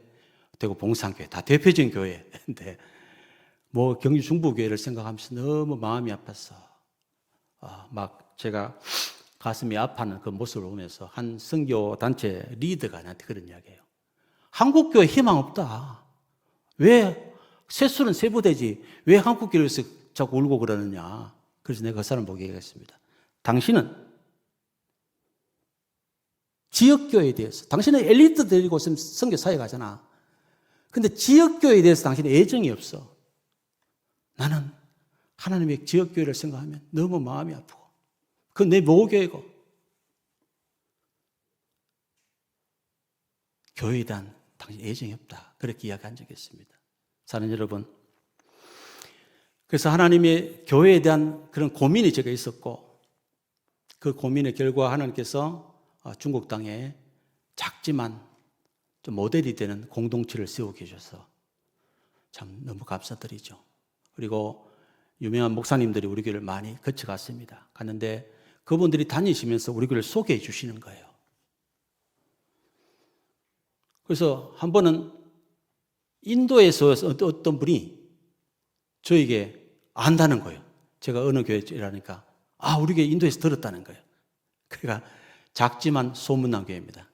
대구 봉산교회 다 대표적인 교회인데 경주 중부교회를 생각하면서 너무 마음이 아팠어. 막 제가 가슴이 아파하는 그 모습을 보면서 한 선교 단체 리더가 나한테 그런 이야기예요. 한국교회 희망 없다. 왜 세수는 세부되지 왜 한국교회에서 자꾸 울고 그러느냐. 그래서 내가 그 사람 보게 얘기했습니다. 당신은 지역교회에 대해서 당신은 엘리트 데리고 선교 사회 가잖아. 근데 지역교회에 대해서 당신은 애정이 없어. 나는 하나님의 지역교회를 생각하면 너무 마음이 아프고 그건 내 모교회고 교회에 대한 당신 애정이 없다. 그렇게 이야기한 적이 있습니다. 사랑하는 여러분, 그래서 하나님의 교회에 대한 그런 고민이 제가 있었고 그 고민의 결과 하나님께서 중국 땅에 작지만 좀 모델이 되는 공동체를 세우고 계셔서 참 너무 감사드리죠. 그리고 유명한 목사님들이 우리 교회를 많이 거쳐갔습니다. 갔는데 그분들이 다니시면서 우리 교회를 소개해 주시는 거예요. 그래서 한 번은 인도에서 어떤 분이 저에게 안다는 거예요. 제가 어느 교회에 일하니까 우리 교회 인도에서 들었다는 거예요. 그러니까 작지만 소문난 교회입니다.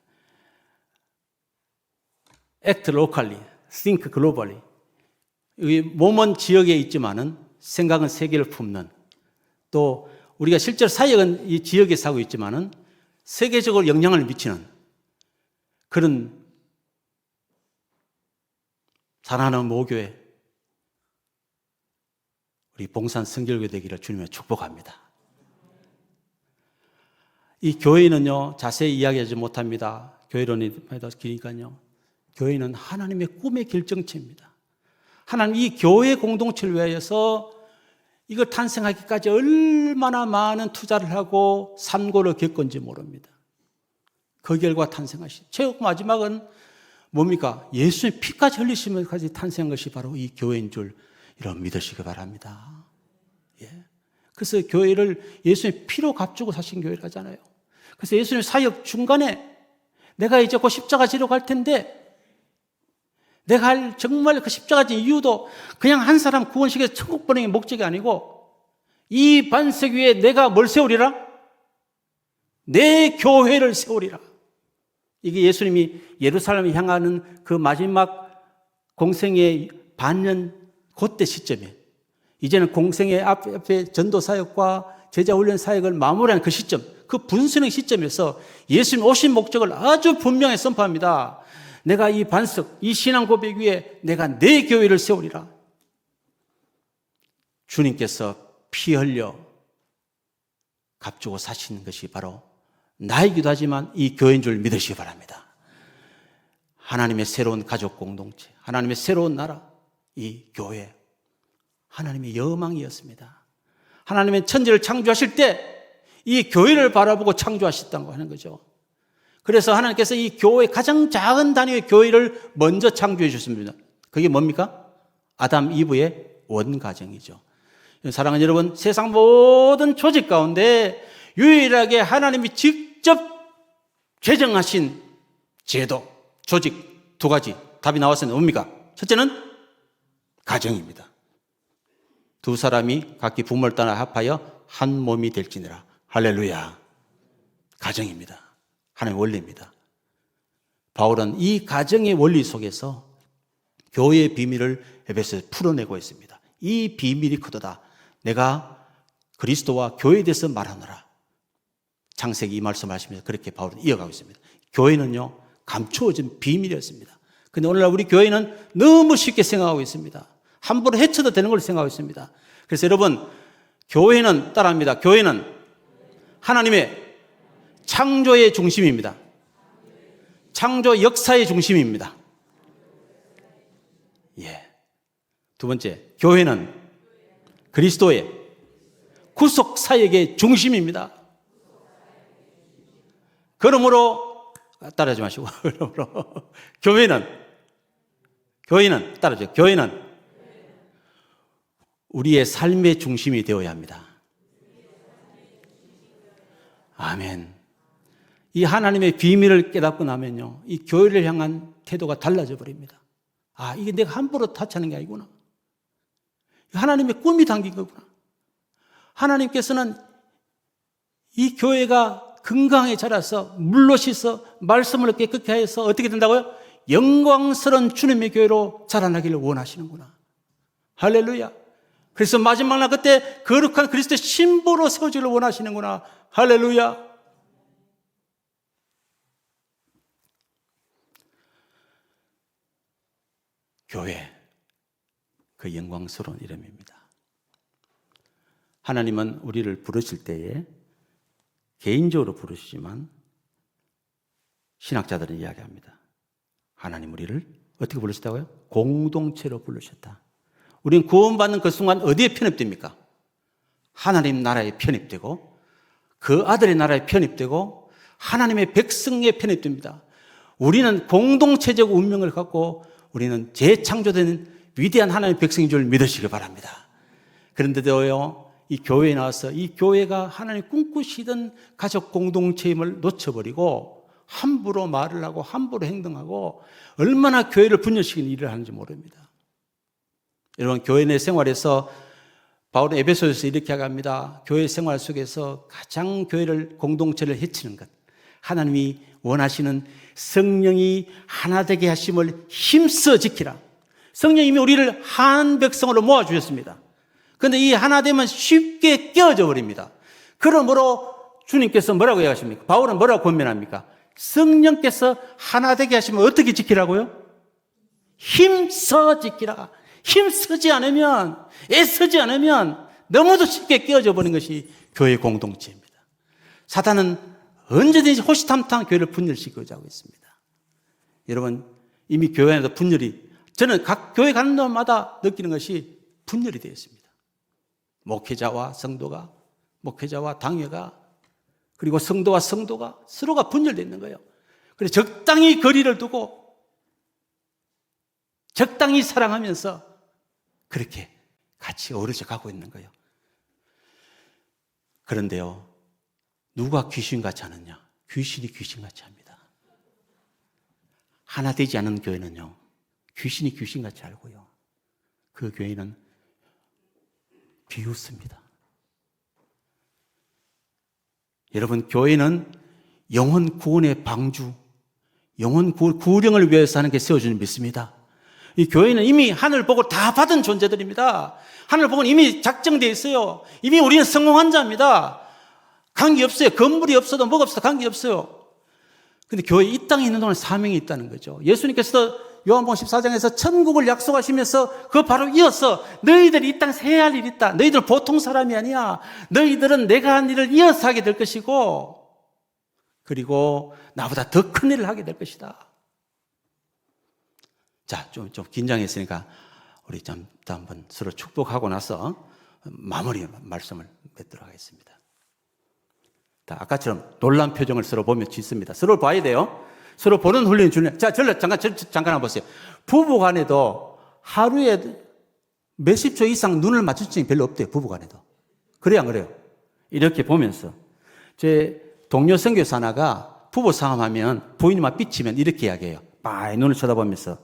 Act locally, think globally. 몸은 지역에 있지만은 생각은 세계를 품는, 또 우리가 실제로 사역은 이 지역에 사고 있지만은 세계적으로 영향을 미치는 그런 사랑하는 모교회, 우리 봉산 성결교회 되기를 주님의 축복합니다. 이 교회는요, 자세히 이야기하지 못합니다. 교회론이 기니까요. 교회는 하나님의 꿈의 결정체입니다. 하나님 이 교회 공동체를 위하여서 이걸 탄생하기까지 얼마나 많은 투자를 하고 산고를 겪은지 모릅니다. 그 결과 탄생하신 최후 마지막은 뭡니까? 예수의 피까지 흘리시면까지 탄생한 것이 바로 이 교회인 줄 이런 믿으시기 바랍니다. 예. 그래서 교회를 예수의 피로 값주고 사신 교회를 하잖아요. 그래서 예수님 사역 중간에 내가 이제 곧 십자가 지러 갈 텐데 내가 할 정말 그 십자가 지 이유도 그냥 한 사람 구원시켜서 천국 보내는 게 목적이 아니고 이 반석 위에 내가 뭘 세우리라? 내 교회를 세우리라. 이게 예수님이 예루살렘을 향하는 그 마지막 공생의 반년 그때 시점이에요. 이제는 공생의 앞에 전도 사역과 제자 훈련 사역을 마무리하는 그 시점, 그 분수의 시점에서 예수님 오신 목적을 아주 분명히 선포합니다. 내가 이 반석, 이 신앙 고백 위에 내가 내 교회를 세우리라. 주님께서 피 흘려 값주고 사시는 것이 바로 나이기도 하지만 이 교회인 줄 믿으시기 바랍니다. 하나님의 새로운 가족 공동체, 하나님의 새로운 나라, 이 교회, 하나님의 여망이었습니다. 하나님의 천지를 창조하실 때 이 교회를 바라보고 창조하셨다고 하는 거죠. 그래서 하나님께서 이 교회, 가장 작은 단위의 교회를 먼저 창조해 주셨습니다. 그게 뭡니까? 아담, 이브의 원가정이죠. 사랑하는 여러분, 세상 모든 조직 가운데 유일하게 하나님이 직접 제정하신 제도, 조직 두 가지 답이 나왔습니다. 뭡니까? 첫째는 가정입니다. 두 사람이 각기 부모를 따라 합하여 한 몸이 될지니라. 할렐루야. 가정입니다. 하나님의 원리입니다. 바울은 이 가정의 원리 속에서 교회의 비밀을 에베소에서 풀어내고 있습니다. 이 비밀이 크도다. 내가 그리스도와 교회에 대해서 말하노라. 창세기 이 말씀을 하시면서 그렇게 바울은 이어가고 있습니다. 교회는요, 감추어진 비밀이었습니다. 근데 오늘날 우리 교회는 너무 쉽게 생각하고 있습니다. 함부로 해쳐도 되는 걸 생각하고 있습니다. 그래서 여러분, 교회는 따라합니다. 교회는 하나님의 창조의 중심입니다. 창조 역사의 중심입니다. 예. 두 번째, 교회는 그리스도의 구속 사역의 중심입니다. 그러므로 따라하지 마시고 그러므로 교회는 따라하죠. 교회는 우리의 삶의 중심이 되어야 합니다. 아멘. 이 하나님의 비밀을 깨닫고 나면요, 이 교회를 향한 태도가 달라져 버립니다. 아, 이게 내가 함부로 타치하는 게 아니구나. 하나님의 꿈이 담긴 거구나. 하나님께서는 이 교회가 건강하게 자라서 물로 씻어 말씀을 깨끗게 해서 어떻게 된다고요? 영광스러운 주님의 교회로 자라나기를 원하시는구나. 할렐루야. 그래서 마지막 날 그때 거룩한 그리스도의 신부로 세워지기를 원하시는구나. 할렐루야. 교회, 그 영광스러운 이름입니다. 하나님은 우리를 부르실 때에 개인적으로 부르시지만 신학자들은 이야기합니다. 하나님 우리를 어떻게 부르셨다고요? 공동체로 부르셨다. 우리는 구원받는 그 순간 어디에 편입됩니까? 하나님 나라에 편입되고 그 아들의 나라에 편입되고 하나님의 백성에 편입됩니다. 우리는 공동체적 운명을 갖고 우리는 재창조되는 위대한 하나님의 백성인 줄 믿으시기 바랍니다. 그런데도요, 이 교회에 나와서 이 교회가 하나님 꿈꾸시던 가족 공동체임을 놓쳐버리고 함부로 말을 하고 함부로 행동하고 얼마나 교회를 분열시키는 일을 하는지 모릅니다. 여러분, 교회 내 생활에서 바울은 에베소에서 이렇게 합니다. 교회 생활 속에서 가장 교회를 공동체를 해치는 것, 하나님이 원하시는 성령이 하나 되게 하심을 힘써 지키라. 성령님이 우리를 한 백성으로 모아주셨습니다. 그런데 이 하나 되면 쉽게 깨어져 버립니다. 그러므로 주님께서 뭐라고 얘기하십니까? 바울은 뭐라고 권면합니까? 성령께서 하나 되게 하시면 어떻게 지키라고요? 힘써 지키라. 힘쓰지 않으면, 애쓰지 않으면 너무도 쉽게 깨어져 버리는 것이 교회 공동체입니다. 사단은 언제든지 호시탐탐 교회를 분열시키고자 하고 있습니다. 여러분, 이미 교회 안에도 분열이, 저는 각 교회 가는 날마다 느끼는 것이 분열이 되어 있습니다. 목회자와 성도가, 목회자와 당회가, 그리고 성도와 성도가 서로가 분열되어 있는 거예요. 그래서 적당히 거리를 두고 적당히 사랑하면서 그렇게 같이 어우러져 가고 있는 거예요. 그런데요, 누가 귀신같이 하느냐? 귀신이 귀신같이 합니다. 하나 되지 않은 교회는요, 귀신이 귀신같이 알고요, 그 교회는 비웃습니다. 여러분, 교회는 영혼 구원의 방주, 영혼 구령을 위해서 하는 게 세워주는 믿습니다. 이 교회는 이미 하늘 복을 다 받은 존재들입니다. 하늘 복은 이미 작정되어 있어요. 이미 우리는 성공한 자입니다. 관계없어요. 건물이 없어도 뭐가 없어도 관계없어요. 근데 교회 이 땅에 있는 동안 사명이 있다는 거죠. 예수님께서 요한복음 14장에서 천국을 약속하시면서 그 바로 이어서 너희들이 이 땅에서 해야 할 일이 있다. 너희들 보통 사람이 아니야. 너희들은 내가 한 일을 이어서 하게 될 것이고, 그리고 나보다 더 큰 일을 하게 될 것이다. 자, 좀 긴장했으니까 우리 좀 한번 서로 축복하고 나서 마무리 말씀을 맺도록 하겠습니다. 아까처럼 놀란 표정을 서로 보면 짓습니다. 서로 봐야 돼요. 서로 보는 훈련이 중요해요. 자, 잠깐 한번 보세요. 부부 간에도 하루에 몇십 초 이상 눈을 맞출 적이 별로 없대요. 부부 간에도. 그래요, 안 그래요? 이렇게 보면서. 제 동료 선교사 하나가 부부 싸움하면 부인이 막 삐치면 이렇게 이야기해요. 막 눈을 쳐다보면서.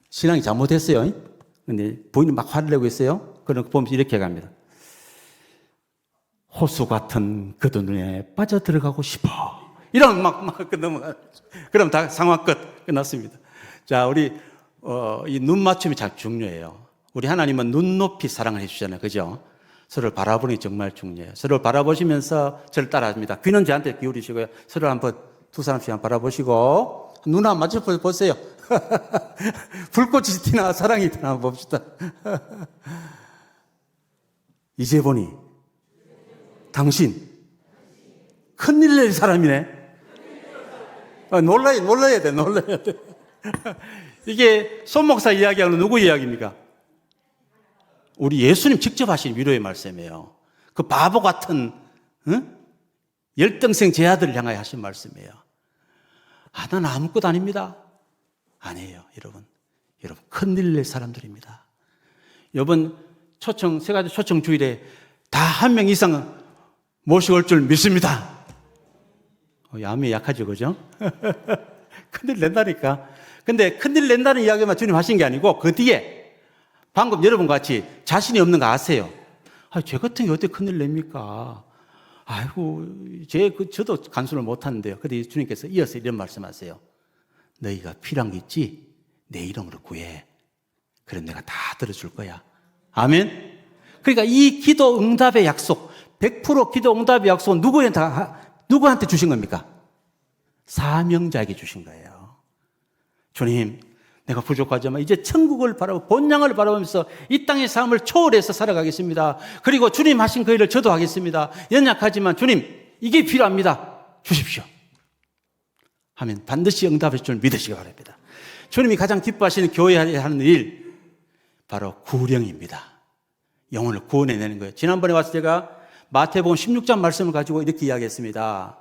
신앙이 잘못했어요. 근데 부인이 막 화를 내고 있어요. 그런 거 보면서 이렇게 갑니다. 호수 같은 그도 눈에 빠져들어가고 싶어. 이러면 막 넘어가. 그럼 다 상황 끝. 끝났습니다. 자, 우리, 이 눈 맞춤이 참 중요해요. 우리 하나님은 눈높이 사랑을 해주잖아요. 그죠? 서로를 바라보는 게 정말 중요해요. 서로를 바라보시면서 저를 따라합니다. 귀는 저한테 기울이시고요. 서로 한번 두 사람씩 한번 바라보시고, 눈 한번 맞춰 보세요. 불꽃이 튀나 사랑이 튀나 한번 봅시다. 이제 보니, 당신, 큰일 낼 사람이네. 놀라야 돼. 이게 손 목사 이야기하는 누구 이야기입니까? 우리 예수님 직접 하신 위로의 말씀이에요. 그 바보 같은, 열등생 제 아들을 향하여 하신 말씀이에요. 아, 난 아무것도 아닙니다. 아니에요, 여러분. 여러분, 큰일 낼 사람들입니다. 이번 세 가지 초청 주일에 다 한 명 이상은 모시고 올 줄 믿습니다. 야매 약하죠, 그죠? 큰일 낸다니까. 근데 큰일 낸다는 이야기만 주님 하신 게 아니고 그 뒤에 방금 여러분과 같이 자신이 없는 거 아세요? 아, 쟤 같은 게 어떻게 큰일 냅니까? 아이고, 저도 간수를 못 하는데요. 근데 주님께서 이어서 이런 말씀하세요. 너희가 필요한 게 있지? 내 이름으로 구해. 그럼 내가 다 들어줄 거야. 아멘? 그러니까 이 기도 응답의 약속, 100% 기도 응답의 약속은 누구한테 주신 겁니까? 사명자에게 주신 거예요. 주님, 내가 부족하지만 이제 천국을 바라보고 본향을 바라보면서 이 땅의 삶을 초월해서 살아가겠습니다. 그리고 주님 하신 그 일을 저도 하겠습니다. 연약하지만 주님, 이게 필요합니다. 주십시오. 하면 반드시 응답할 줄 믿으시기 바랍니다. 주님이 가장 기뻐하시는 교회에 하는 일, 바로 구령입니다. 영혼을 구원해내는 거예요. 지난번에 와서 제가 마태복음 16장 말씀을 가지고 이렇게 이야기했습니다.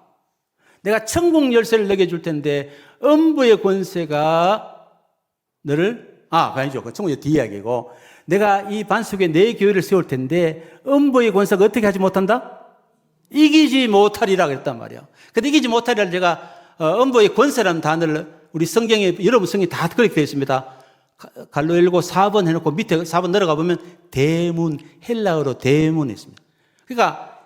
내가 천국 열쇠를 내게 줄 텐데 음부의 권세가 너를 아니죠. 그 천국의 뒤 이야기고, 내가 이 반석에 내 교회를 세울 텐데 음부의 권세가 어떻게 하지 못한다? 이기지 못하리라 그랬단 말이에요. 근데 이기지 못하리라 제가 음부의 권세라는 단어를 우리 성경에, 여러분 성경에 다 그렇게 되어 있습니다. 갈로 열고 4번 해놓고 밑에 4번 내려가 보면 대문, 헬라어로 대문이 있습니다. 그러니까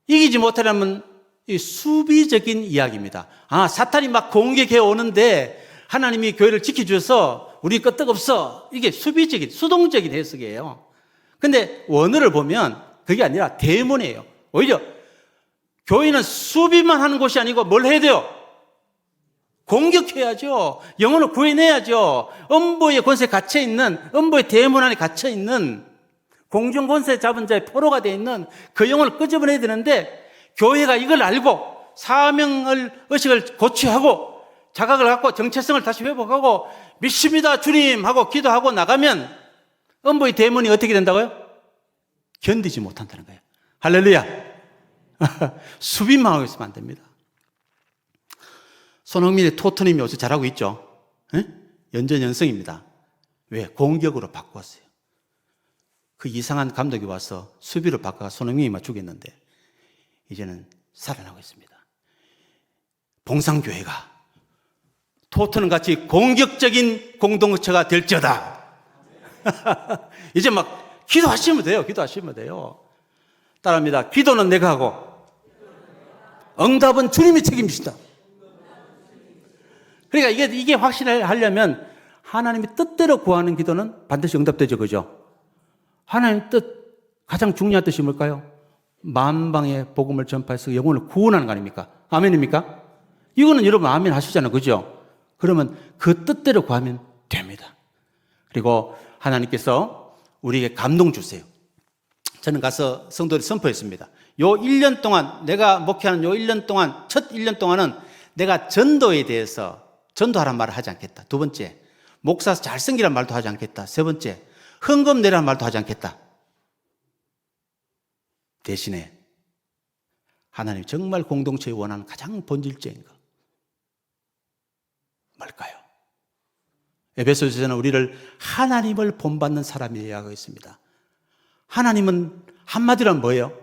이기지 못하려면 이 수비적인 이야기입니다. 사탄이 막 공격해 오는데 하나님이 교회를 지켜주셔서 우리 끄떡없어. 이게 수비적인, 수동적인 해석이에요. 근데 원어를 보면 그게 아니라 대문이에요. 오히려 교회는 수비만 하는 곳이 아니고 뭘 해야 돼요? 공격해야죠. 영혼을 구해내야죠. 음보의 권세에 갇혀있는, 음보의 대문 안에 갇혀있는, 공중 권세 잡은 자의 포로가 되어 있는 그 영혼을 끄집어내야 되는데, 교회가 이걸 알고 의식을 고취하고 자각을 갖고 정체성을 다시 회복하고 믿습니다 주님 하고 기도하고 나가면 음보의 대문이 어떻게 된다고요? 견디지 못한다는 거예요. 할렐루야. 수비만 하고 있으면 안 됩니다. 손흥민의 토트넘이 요새 잘하고 있죠. 연전연승입니다. 왜? 공격으로 바꿨어요. 그 이상한 감독이 와서 수비로 바꿔 손흥민이 막 죽였는데 이제는 살아나고 있습니다. 봉상교회가 토트넘 같이 공격적인 공동체가 될지어다. 이제 막 기도하시면 돼요. 기도하시면 돼요. 따라합니다. 기도는 내가 하고 응답은 주님이 책임지시다. 그러니까 이게 확실하려면 하나님의 뜻대로 구하는 기도는 반드시 응답되죠. 그죠? 하나님 뜻, 가장 중요한 뜻이 뭘까요? 만방의 복음을 전파해서 영혼을 구원하는 거 아닙니까? 아멘입니까? 이거는 여러분 아멘 하시잖아요. 그죠? 그러면 그 뜻대로 구하면 됩니다. 그리고 하나님께서 우리에게 감동 주세요. 저는 가서 성도들이 선포했습니다. 요 1년 동안, 내가 목회하는 요 1년 동안, 첫 1년 동안은 내가 전도에 대해서 전도하란 말을 하지 않겠다. 두 번째, 목사 잘생기란 말도 하지 않겠다. 세 번째, 헌금 내라는 말도 하지 않겠다. 대신에 하나님 정말 공동체에 원하는 가장 본질적인 것 뭘까요? 에베소서에는 우리를 하나님을 본받는 사람이라고 하고 있습니다. 하나님은 한마디로 하면 뭐예요?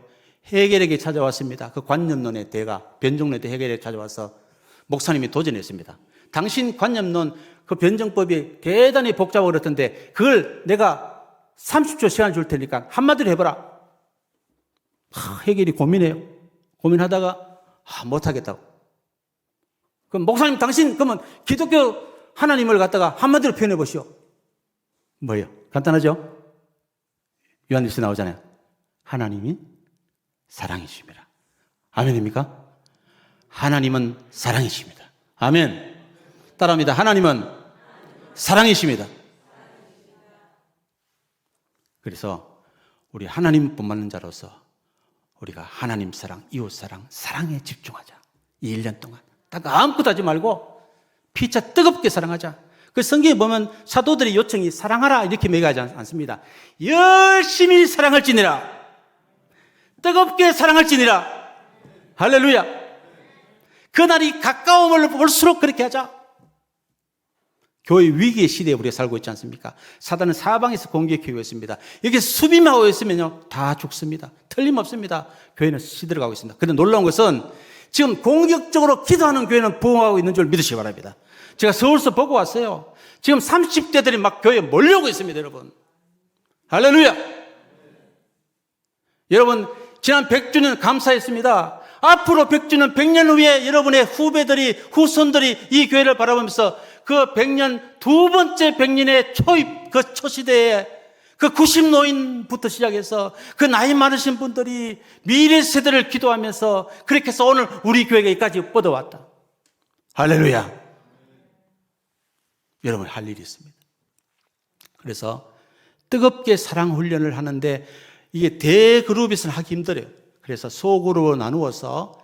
헤겔에게 찾아왔습니다. 그 관념론의 대가 변종론의 헤겔에게 찾아와서 목사님이 도전했습니다. 당신 관념론 그 변정법이 대단히 복잡하고 그렇던데 그걸 내가 30초 시간 줄 테니까 한마디로 해보라. 헤겔이 고민해요. 고민하다가 못하겠다고. 그럼 목사님 당신 그러면 기독교 하나님을 갖다가 한마디로 표현해 보시오. 뭐예요? 간단하죠? 요한일서 나오잖아요. 하나님이 사랑이십니다. 아멘입니까? 하나님은 사랑이십니다. 아멘. 따라합니다. 하나님은 사랑이십니다. 그래서 우리 하나님 본받는 자로서 우리가 하나님 사랑, 이웃 사랑, 사랑에 집중하자. 이 1년 동안. 딱 아무것도 하지 말고 피차 뜨겁게 사랑하자. 그 성경에 보면 사도들의 요청이 사랑하라 이렇게 매가하지 않습니다. 열심히 사랑할지니라. 뜨겁게 사랑할지니라. 할렐루야. 그날이 가까움을 볼수록 그렇게 하자. 교회 위기의 시대에 우리가 살고 있지 않습니까? 사단은 사방에서 공격해오고 있습니다. 여기서 수비만 하고 있으면요 다 죽습니다. 틀림없습니다. 교회는 시들어가고 있습니다. 그런데 놀라운 것은 지금 공격적으로 기도하는 교회는 부흥하고 있는 줄 믿으시기 바랍니다. 제가 서울서 보고 왔어요. 지금 30대들이 막 교회에 몰려오고 있습니다. 여러분 할렐루야. 여러분 지난 100주년 감사했습니다. 앞으로 100주년 100년 후에 여러분의 후배들이 후손들이 이 교회를 바라보면서 그 100년 두 번째 100년의 초입 그 초시대에 그 90노인부터 시작해서 그 나이 많으신 분들이 미래 세대를 기도하면서 그렇게 해서 오늘 우리 교회가 여기까지 뻗어왔다. 할렐루야. 여러분 할 일이 있습니다. 그래서 뜨겁게 사랑 훈련을 하는데 이게 대그룹에서는 하기 힘들어요. 그래서 소그룹으로 나누어서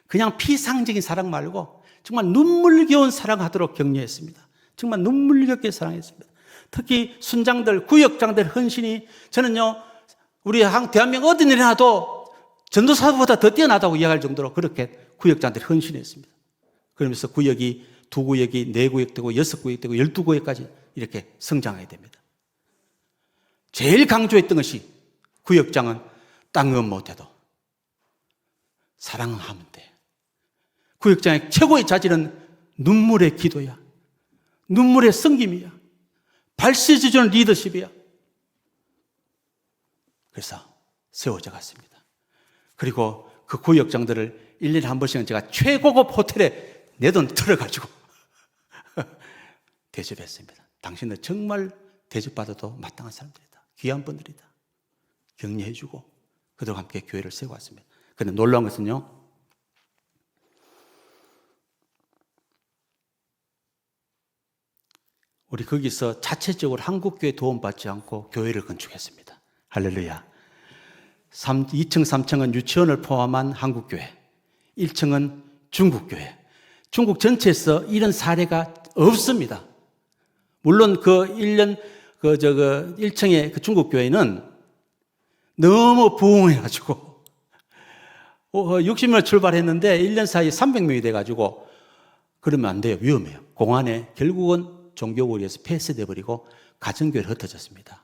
그냥 피상적인 사랑 말고 정말 눈물겨운 사랑하도록 격려했습니다. 정말 눈물겹게 사랑했습니다. 특히 순장들, 구역장들 헌신이 저는요 우리 대한민국 어디 일어나도 전도사보다 더 뛰어나다고 이야기할 정도로 그렇게 구역장들이 헌신했습니다. 그러면서 구역이 2구역이 4구역 되고 6구역 되고 12구역까지 이렇게 성장하게 됩니다. 제일 강조했던 것이 구역장은 딴 건 못해도 사랑은 하면 돼. 구역장의 최고의 자질은 눈물의 기도야. 눈물의 섬김이야. 발시해주는 리더십이야. 그래서 세워져 갔습니다. 그리고 그 구역장들을 1년에 한 번씩은 제가 최고급 호텔에 내 돈 들어가지고 대접했습니다. 당신들 정말 대접받아도 마땅한 사람들이다. 귀한 분들이다. 격려해주고 그들과 함께 교회를 세워왔습니다. 그런데 놀라운 것은요, 우리 거기서 자체적으로 한국교회 도움받지 않고 교회를 건축했습니다. 할렐루야. 2층, 3층은 유치원을 포함한 한국교회, 1층은 중국교회. 중국 전체에서 이런 사례가 없습니다. 물론 그 1층의 그 중국교회는 너무 부흥해가지고 60명 출발했는데 1년 사이에 300명이 돼가지고 그러면 안 돼요. 위험해요. 공안에 결국은 종교국을 위해서 폐쇄돼버리고 가정교회를 흩어졌습니다.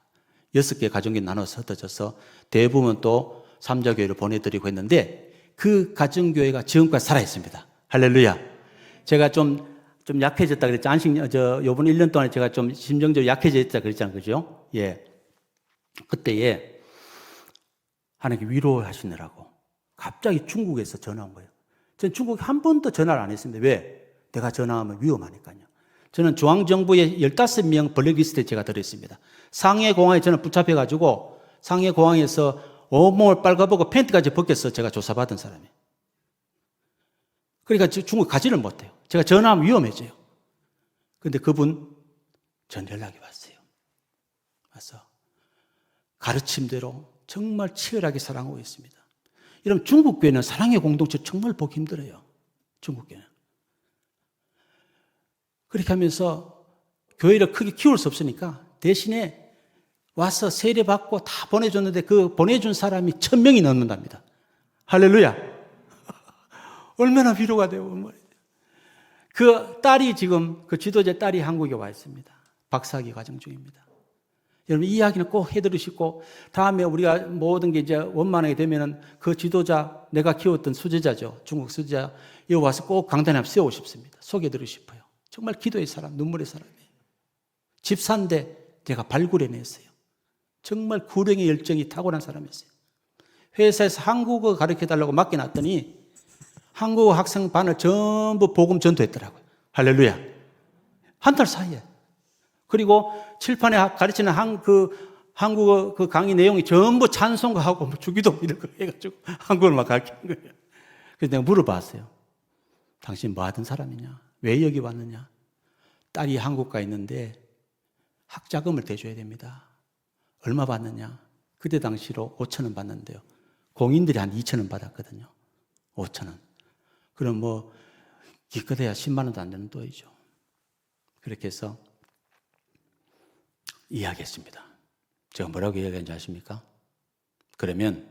6개 가정교회 나눠서 흩어져서 대부분 또 3자교회를 보내드리고 했는데 그 가정교회가 지금까지 살아있습니다. 할렐루야. 제가 좀 약해졌다 그랬죠. 요번 1년 동안에 제가 좀 심정적으로 약해졌다 그랬잖아요. 그죠? 예. 그때에 하나님께 위로하시느라고 갑자기 중국에서 전화 온 거예요. 저는 중국에 한 번도 전화를 안 했습니다. 왜? 내가 전화하면 위험하니까요. 저는 중앙정부의 15명 블랙리스트에 제가 들어있습니다. 상해공항에 저는 붙잡혀가지고 상해공항에서 온몸을 빨가벗고 팬티까지 벗겨서 제가 조사받은 사람이에요. 그러니까 중국 가지를 못해요. 제가 전화하면 위험해져요. 그런데 그분 전 연락이 왔어요. 와서 가르침대로 정말 치열하게 사랑하고 있습니다. 여러분, 중국 교회는 사랑의 공동체 정말 보기 힘들어요. 중국 교회는. 그렇게 하면서 교회를 크게 키울 수 없으니까 대신에 와서 세례받고 다 보내줬는데 그 보내준 사람이 1000명이 넘는답니다. 할렐루야. 얼마나 위로가 되고. 그 딸이 지금, 그 지도자 딸이 한국에 와 있습니다. 박사학위 과정 중입니다. 여러분, 이 이야기는 꼭 해드리시고, 다음에 우리가 모든 게 이제 원만하게 되면은 그 지도자, 내가 키웠던 수제자죠. 중국 수제자, 여기 와서 꼭 강단에 한번 세우고 싶습니다. 소개해드리고 싶어요. 정말 기도의 사람, 눈물의 사람이에요. 집사인데 제가 발굴해냈어요. 정말 구령의 열정이 탁월한 사람이었어요. 회사에서 한국어 가르쳐달라고 맡겨놨더니 한국어 학생 반을 전부 복음 전도했더라고요. 할렐루야. 한 달 사이에. 그리고 칠판에 가르치는 한국어 그 강의 내용이 전부 찬송가하고 주기도 이런 거 해가지고 한국어를 막 가르치는 거예요. 그래서 내가 물어봤어요. 당신 뭐 하던 사람이냐? 왜 여기 왔느냐? 딸이 한국 가 있는데 학자금을 대줘야 됩니다. 얼마 받느냐? 그때 당시로 5,000원 받는데요. 공인들이 한 2,000원 받았거든요. 5,000원. 그럼 뭐 기껏해야 10만 원도 안 되는 돈이죠. 그렇게 해서 이야기했습니다. 제가 뭐라고 이야기했는지 아십니까? 그러면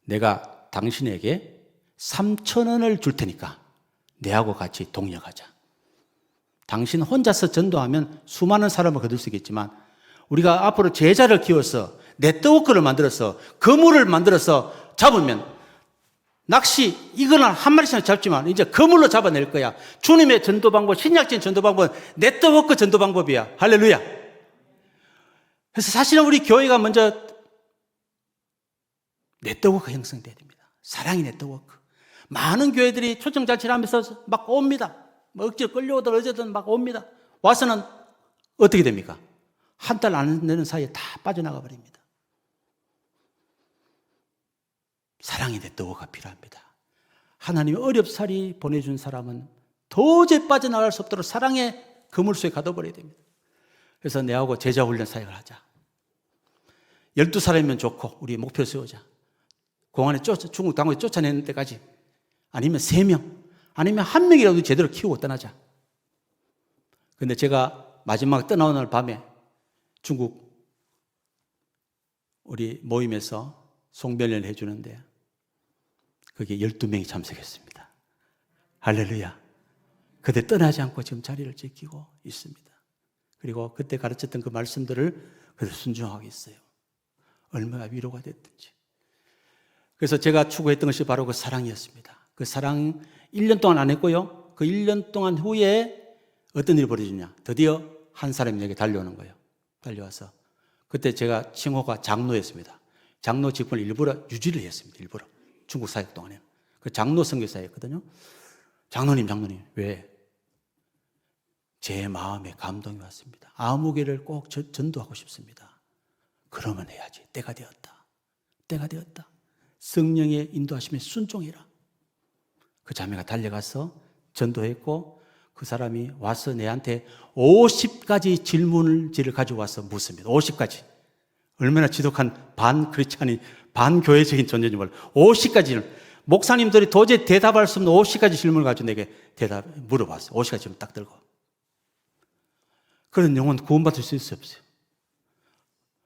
내가 당신에게 3,000원을 줄 테니까 내하고 같이 동역하자. 당신 혼자서 전도하면 수많은 사람을 거둘 수 있겠지만 우리가 앞으로 제자를 키워서 네트워크를 만들어서 그물을 만들어서 잡으면 낚시 이거는 한 마리씩 잡지만 이제 그물로 잡아낼 거야. 주님의 전도 방법, 신약적인 전도 방법은 네트워크 전도 방법이야. 할렐루야. 그래서 사실은 우리 교회가 먼저 네트워크 형성돼야 됩니다. 사랑의 네트워크. 많은 교회들이 초청잔치를 하면서 막 옵니다. 억지로 끌려오든 어쨌든 막 옵니다. 와서는 어떻게 됩니까? 한 달 안 되는 사이에 다 빠져나가 버립니다. 사랑의 네트워크가 필요합니다. 하나님이 어렵사리 보내준 사람은 도저히 빠져나갈 수 없도록 사랑의 그물소에 가둬버려야 됩니다. 그래서 내하고 제자훈련 사역을 하자. 12사람이면 좋고 우리 목표 세우자. 공안에 중국 당국에 쫓아내는 때까지. 아니면 3명, 아니면 1명이라도 제대로 키우고 떠나자. 근데 제가 마지막 떠나오는 날 밤에 중국 우리 모임에서 송별회를 해주는데 거기에 12명이 참석했습니다. 할렐루야. 그때 떠나지 않고 지금 자리를 지키고 있습니다. 그리고 그때 가르쳤던 그 말씀들을 그대로 순종하고 있어요. 얼마나 위로가 됐든지. 그래서 제가 추구했던 것이 바로 그 사랑이었습니다. 그 사랑 1년 동안 안 했고요. 그 1년 동안 후에 어떤 일이 벌어지냐. 드디어 한 사람이 내게 달려오는 거예요. 달려와서. 그때 제가 칭호가 장로였습니다. 장로 직분을 일부러 유지를 했습니다. 일부러. 중국 사역 동안에는. 그 장로 선교사였거든요. 장로님, 왜? 제 마음에 감동이 왔습니다. 아무개를 꼭 전도하고 싶습니다. 그러면 해야지. 때가 되었다. 성령의 인도하심에 순종해라. 그 자매가 달려가서 전도했고, 그 사람이 와서 내한테 50가지 질문지를 가져와서 묻습니다. 50가지. 얼마나 지독한 반크리스찬이 반교회적인 존재인지 몰라. 50가지를. 목사님들이 도저히 대답할 수 없는 50가지 질문을 가지고 내게 물어봤어요. 50가지 질문 딱 들고. 그런 영혼 구원받을 수 있어요, 없어요?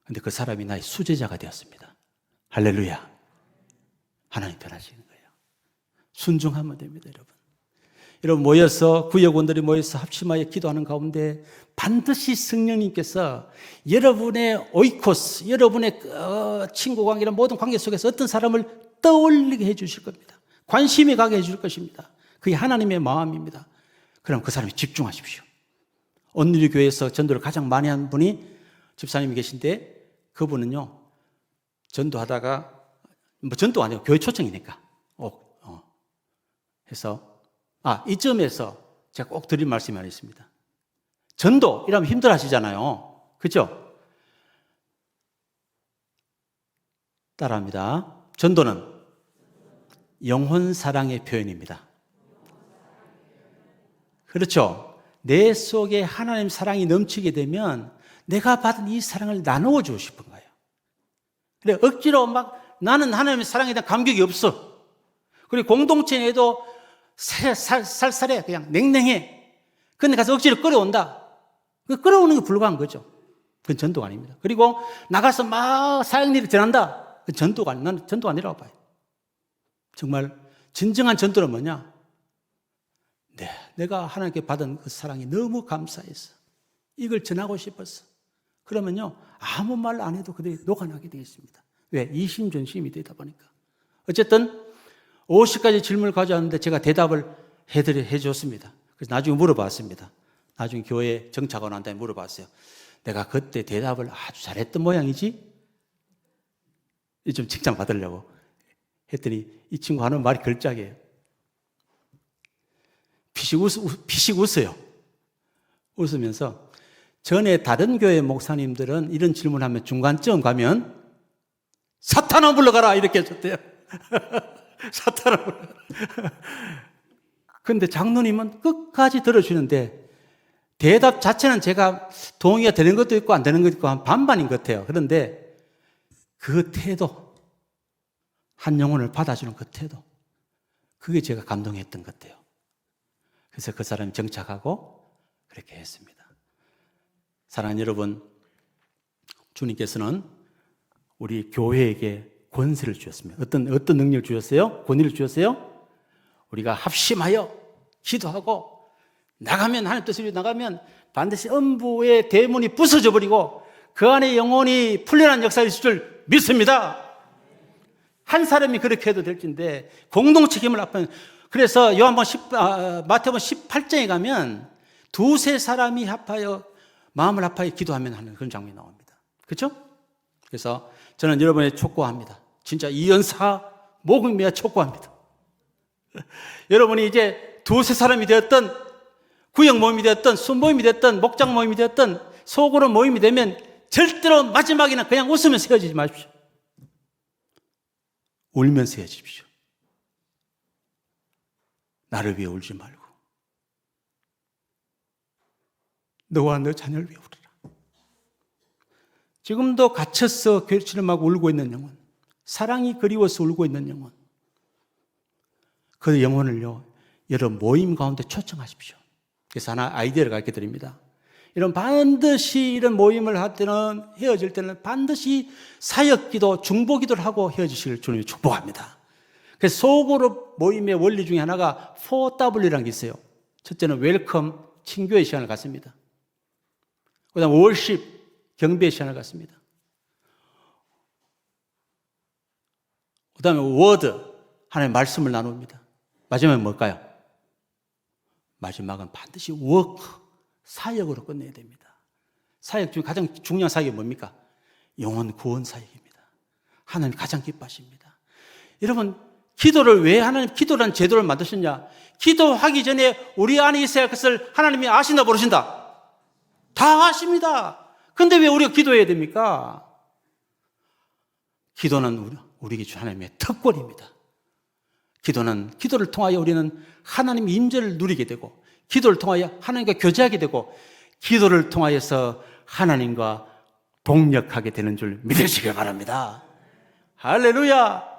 근데 그 사람이 나의 수제자가 되었습니다. 할렐루야. 하나님 편하시는 거예요. 순종하면 됩니다, 여러분. 여러분 모여서, 구역원들이 모여서 합심하여 기도하는 가운데 반드시 성령님께서 여러분의 오이코스, 여러분의 친구 관계나 모든 관계 속에서 어떤 사람을 떠올리게 해 주실 겁니다. 관심이 가게 해 줄 것입니다. 그게 하나님의 마음입니다. 그럼 그 사람이 집중하십시오. 온누리 교회에서 전도를 가장 많이 한 분이 집사님이 계신데, 그분은요, 전도하다가, 전도가 아니고 교회 초청이니까. 해서, 이점에서 제가 꼭 드릴 말씀이 하나 있습니다. 전도, 이러면 힘들어 하시잖아요. 그죠? 따라합니다. 전도는 영혼 사랑의 표현입니다. 그렇죠? 내 속에 하나님 사랑이 넘치게 되면 내가 받은 이 사랑을 나누어 주고 싶은 거예요. 그래, 억지로 나는 하나님의 사랑에 대한 감격이 없어. 그리고 공동체에도 살살해. 그냥 냉랭해. 근데 가서 억지로 끌어온다. 그 끌어오는 게 불가한 거죠. 그건 전도가 아닙니다. 그리고 나가서 막 사역일이 전한다. 그건 전도가 아니에요. 나는 전도가 아니라고 봐요. 정말 진정한 전도는 뭐냐? 내가 하나님께 받은 그 사랑이 너무 감사해서 이걸 전하고 싶었어. 그러면요, 아무 말 안 해도 그들이 녹아나게 되어 있습니다. 왜? 이심전심이 되다 보니까. 어쨌든 50가지 질문을 가져왔는데 제가 대답을 해줬습니다. 그래서 나중에 물어봤습니다. 나중에 교회 정착하고 난 다음에 물어봤어요. 내가 그때 대답을 아주 잘했던 모양이지? 좀 칭찬 받으려고 했더니 이 친구 하는 말이 걸작이에요. 피식 웃어요. 웃으면서 전에 다른 교회 목사님들은 이런 질문하면 중간쯤 가면 사탄아 불러가라 이렇게 해줬대요. 사탄아 불러가라. 그런데 장로님은 끝까지 들어주는데 대답 자체는 제가 동의가 되는 것도 있고 안 되는 것도 있고 한 반반인 것 같아요. 그런데 그 태도, 한 영혼을 받아주는 그 태도, 그게 제가 감동했던 것 같아요. 그래서 그 사람이 정착하고 그렇게 했습니다. 사랑하는 여러분, 주님께서는 우리 교회에게 권세를 주셨습니다. 어떤 능력을 주셨어요? 권위를 주셨어요? 우리가 합심하여 기도하고 나가면, 하나님 뜻을 나가면 반드시 음부의 대문이 부서져 버리고 그 안에 영혼이 풀려난 역사가 있을 줄 믿습니다. 한 사람이 그렇게 해도 될진데 공동체 힘을 합하면, 그래서 마태복음 18장에 가면 두세 사람이 합하여 마음을 합하여 기도하면 하는 그런 장면이 나옵니다. 그렇죠? 그래서 저는 여러분에 촉구합니다. 진짜 이 연사 목음매야 촉구합니다. 여러분이 이제 두세 사람이 되었던, 구역 모임이 되었던, 순모임이 되었던, 목장 모임이 되었던, 소그룹 모임이 되면 절대로 마지막에는 그냥 웃으면서 헤어지지 마십시오. 울면서 헤어지십시오. 나를 위해 울지 말고 너와 너 자녀를 위해 울어라. 지금도 갇혀서 결실하고 울고 있는 영혼, 사랑이 그리워서 울고 있는 영혼, 그 영혼을요, 여러분 모임 가운데 초청하십시오. 그래서 하나 아이디어를 가르쳐 드립니다. 반드시 이런 모임을 할 때는, 헤어질 때는 반드시 사역기도, 중보기도를 하고 헤어지시길 주님이 축복합니다. 그래서 소그룹 모임의 원리 중에 하나가 4W라는 게 있어요. 첫째는 웰컴, 친교의 시간을 갖습니다. 그 다음 월십, 경배의 시간을 갖습니다. 그 다음에 워드, 하나님의 말씀을 나눕니다. 마지막은 뭘까요? 마지막은 반드시 워크, 사역으로 끝내야 됩니다. 사역 중에 가장 중요한 사역이 뭡니까? 영혼 구원 사역입니다. 하나님 가장 기뻐하십니다. 여러분, 기도를 왜 하나님, 기도라는 제도를 만드셨냐? 기도하기 전에 우리 안에 있어야 할 것을 하나님이 아신다 모르신다? 다 아십니다. 근데 왜 우리가 기도해야 됩니까? 기도는 우리에게 주 하나님의 특권입니다. 기도를 통하여 우리는 하나님의 임재를 누리게 되고, 기도를 통하여 하나님과 교제하게 되고, 기도를 통하여서 하나님과 동력하게 되는 줄 믿으시길 바랍니다. 할렐루야!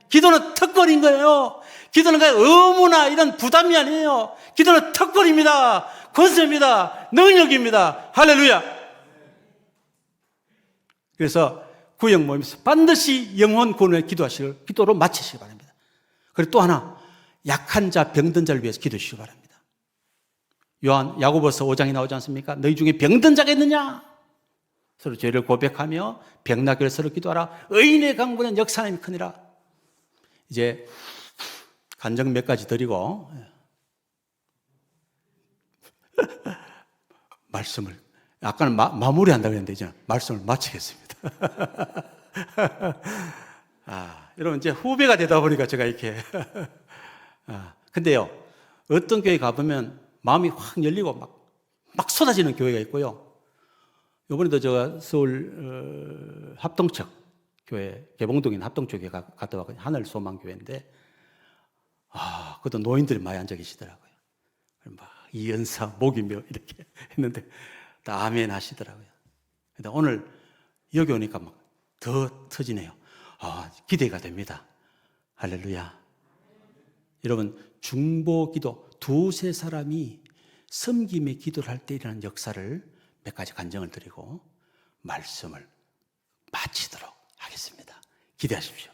기도는 특권인 거예요. 기도는 의무나 이런 부담이 아니에요. 기도는 특권입니다. 권세입니다. 능력입니다. 할렐루야! 그래서 구역 모임에서 반드시 영혼 구원을 기도로 마치시기 바랍니다. 그리고 또 하나, 약한 자, 병든 자를 위해서 기도해 주시기 바랍니다. 야고보서 5장에 나오지 않습니까? 너희 중에 병든 자가 있느냐? 서로 죄를 고백하며 병나기를 서로 기도하라. 의인의 강구는 역사하나님이 크니라. 이제 간증 몇 가지 드리고 말씀을, 아까는 마무리한다고 했는데 이제 말씀을 마치겠습니다. 여러분, 이제 후배가 되다 보니까 제가 이렇게 근데요, 어떤 교회 가보면 마음이 확 열리고 막 쏟아지는 교회가 있고요. 이번에도 제가 서울 합동측 교회, 개봉동에 있는 합동측 교회 갔다 왔거든요. 하늘소망교회인데, 그것도 노인들이 많이 앉아 계시더라고요. 막 이연사, 목이며 이렇게 했는데 다 아멘 하시더라고요. 근데 오늘 여기 오니까 막 더 터지네요. 기대가 됩니다. 할렐루야. 여러분, 중보 기도, 두세 사람이 섬김의 기도를 할 때 일어나는 역사를 몇 가지 간증을 드리고 말씀을 마치도록 하겠습니다. 기대하십시오.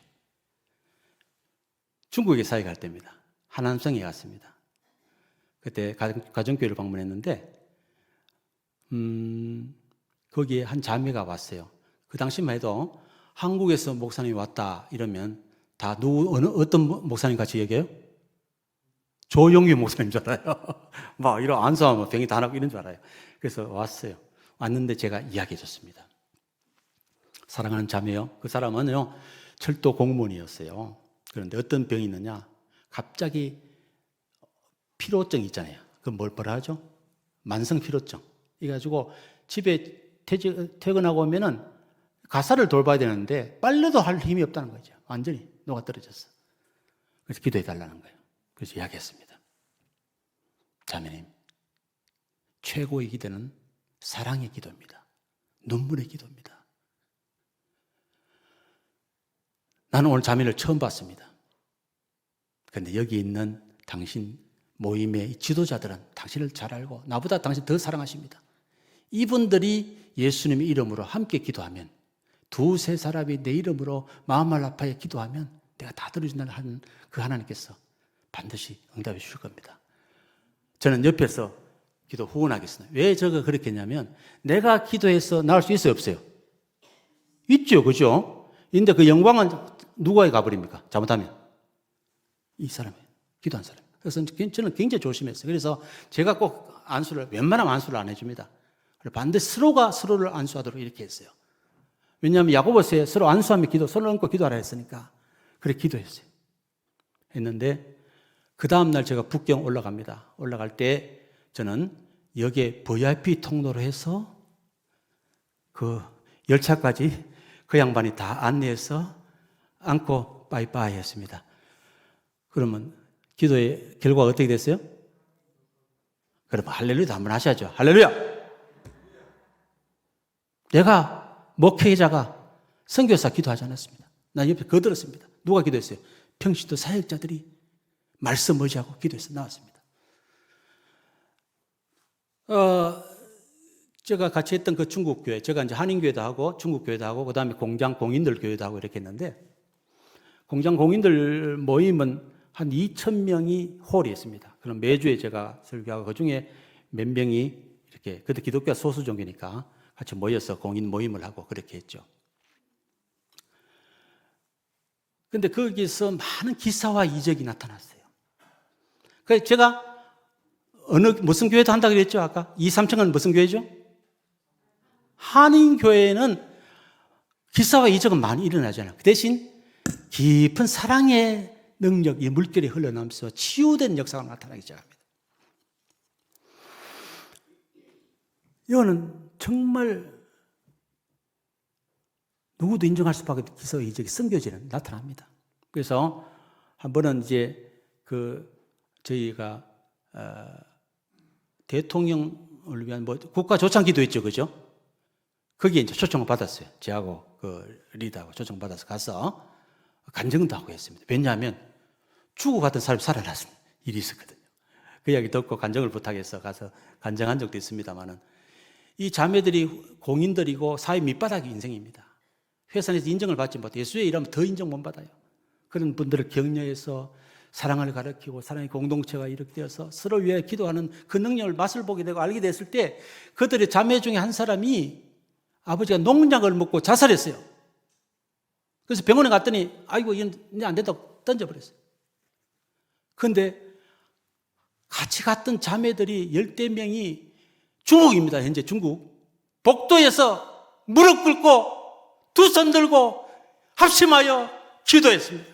중국에 사회 갈 때입니다. 하남성에 갔습니다. 그때 가정교회를 방문했는데 거기에 한 자매가 왔어요. 그 당시만 해도 한국에서 목사님이 왔다 이러면 다 어떤 목사님 같이 얘기해요? 조용규 목사님 줄 알아요. 막 이런 안수하면 병이 다 나고 이런 줄 알아요. 그래서 왔어요. 왔는데 제가 이야기해 줬습니다. 사랑하는 자매요. 그 사람은요, 철도 공무원이었어요. 그런데 어떤 병이 있느냐? 갑자기 피로증 있잖아요. 그 뭐라 하죠? 만성 피로증. 이래가지고 집에 퇴근하고 오면은 가사를 돌봐야 되는데 빨래도 할 힘이 없다는 거죠. 완전히 녹아 떨어졌어. 그래서 기도해 달라는 거예요. 그래서 이야기했습니다. 자매님, 최고의 기도는 사랑의 기도입니다. 눈물의 기도입니다. 나는 오늘 자매를 처음 봤습니다. 그런데 여기 있는 당신 모임의 지도자들은 당신을 잘 알고 나보다 당신 더 사랑하십니다. 이분들이 예수님의 이름으로 함께 기도하면, 두세 사람이 내 이름으로 마음을 아파해 기도하면 내가 다 들어준다는 그 하나님께서 반드시 응답해 주실 겁니다. 저는 옆에서 기도 후원하겠습니다. 왜 저가 그렇게 했냐면, 내가 기도해서 나을 수 있어요, 없어요? 있죠, 그죠? 근데 그 영광은 누구에게 가버립니까? 잘못하면 이 사람이, 기도한 사람. 그래서 저는 굉장히 조심했어요. 그래서 제가 꼭 웬만하면 안수를 안 해줍니다. 반드시 서로가 서로를 안수하도록 이렇게 했어요. 왜냐하면 야고보서에 서로 안수하며 서로 얹고 기도하라 했으니까 그렇게 기도했어요. 했는데 그 다음날 제가 북경 올라갑니다. 올라갈 때 저는 여기에 VIP 통로로 해서 그 열차까지 그 양반이 다 안내해서 안고 빠이빠이 했습니다. 그러면 기도의 결과가 어떻게 됐어요? 그러면 할렐루야도 한번 하셔야죠. 할렐루야! 내가 목회자가 선교사 기도하지 않았습니다. 난 옆에 거들었습니다. 누가 기도했어요? 평신도 사역자들이 말씀 의지하고 기도해서 나왔습니다. 제가 같이 했던 그 중국교회, 제가 이제 한인교회도 하고 중국교회도 하고 그 다음에 공장 공인들 교회도 하고 이렇게 했는데, 공장 공인들 모임은 한 2,000명이 홀이 있습니다. 그럼 매주에 제가 설교하고 그 중에 몇 명이 이렇게, 그때 기독교가 소수 종교니까 같이 모여서 공인 모임을 하고 그렇게 했죠. 근데 거기서 많은 기사와 이적이 나타났어요. 그래서 제가 무슨 교회도 한다고 그랬죠, 아까? 2, 3층은 무슨 교회죠? 한인교회는 기사와 이적은 많이 일어나잖아요. 그 대신 깊은 사랑의 능력이 물결이 흘러나오면서 치유된 역사가 나타나기 시작합니다. 이거는 정말 누구도 인정할 수밖에 없어 이제 선교지는 나타납니다. 그래서 한 번은 이제 저희가 대통령을 위한 국가 조창 기도했죠, 그죠? 거기에 이제 초청을 받았어요. 저하고 리더하고 초청 받아서 가서 간증도 하고 했습니다. 왜냐하면 죽어갔던 사람이 살아났은 일이 있었거든요. 그 이야기 듣고 간증을 부탁해서 가서 간증한 적도 있습니다만은 이 자매들이 공인들이고 사회 밑바닥의 인생입니다. 회사 내에서 인정을 받지 못해 예수의 일하면 더 인정 못 받아요. 그런 분들을 격려해서 사랑을 가르치고 사랑의 공동체가 이렇게 되어서 서로 위해 기도하는 그 능력을 맛을 보게 되고 알게 됐을 때 그들의 자매 중에 한 사람이 아버지가 농약을 먹고 자살했어요. 그래서 병원에 갔더니 아이고 이제 안 된다고 던져버렸어요. 그런데 같이 갔던 자매들이 10대 명이 중국입니다. 현재 중국 복도에서 무릎 꿇고 두 손 들고 합심하여 기도했습니다.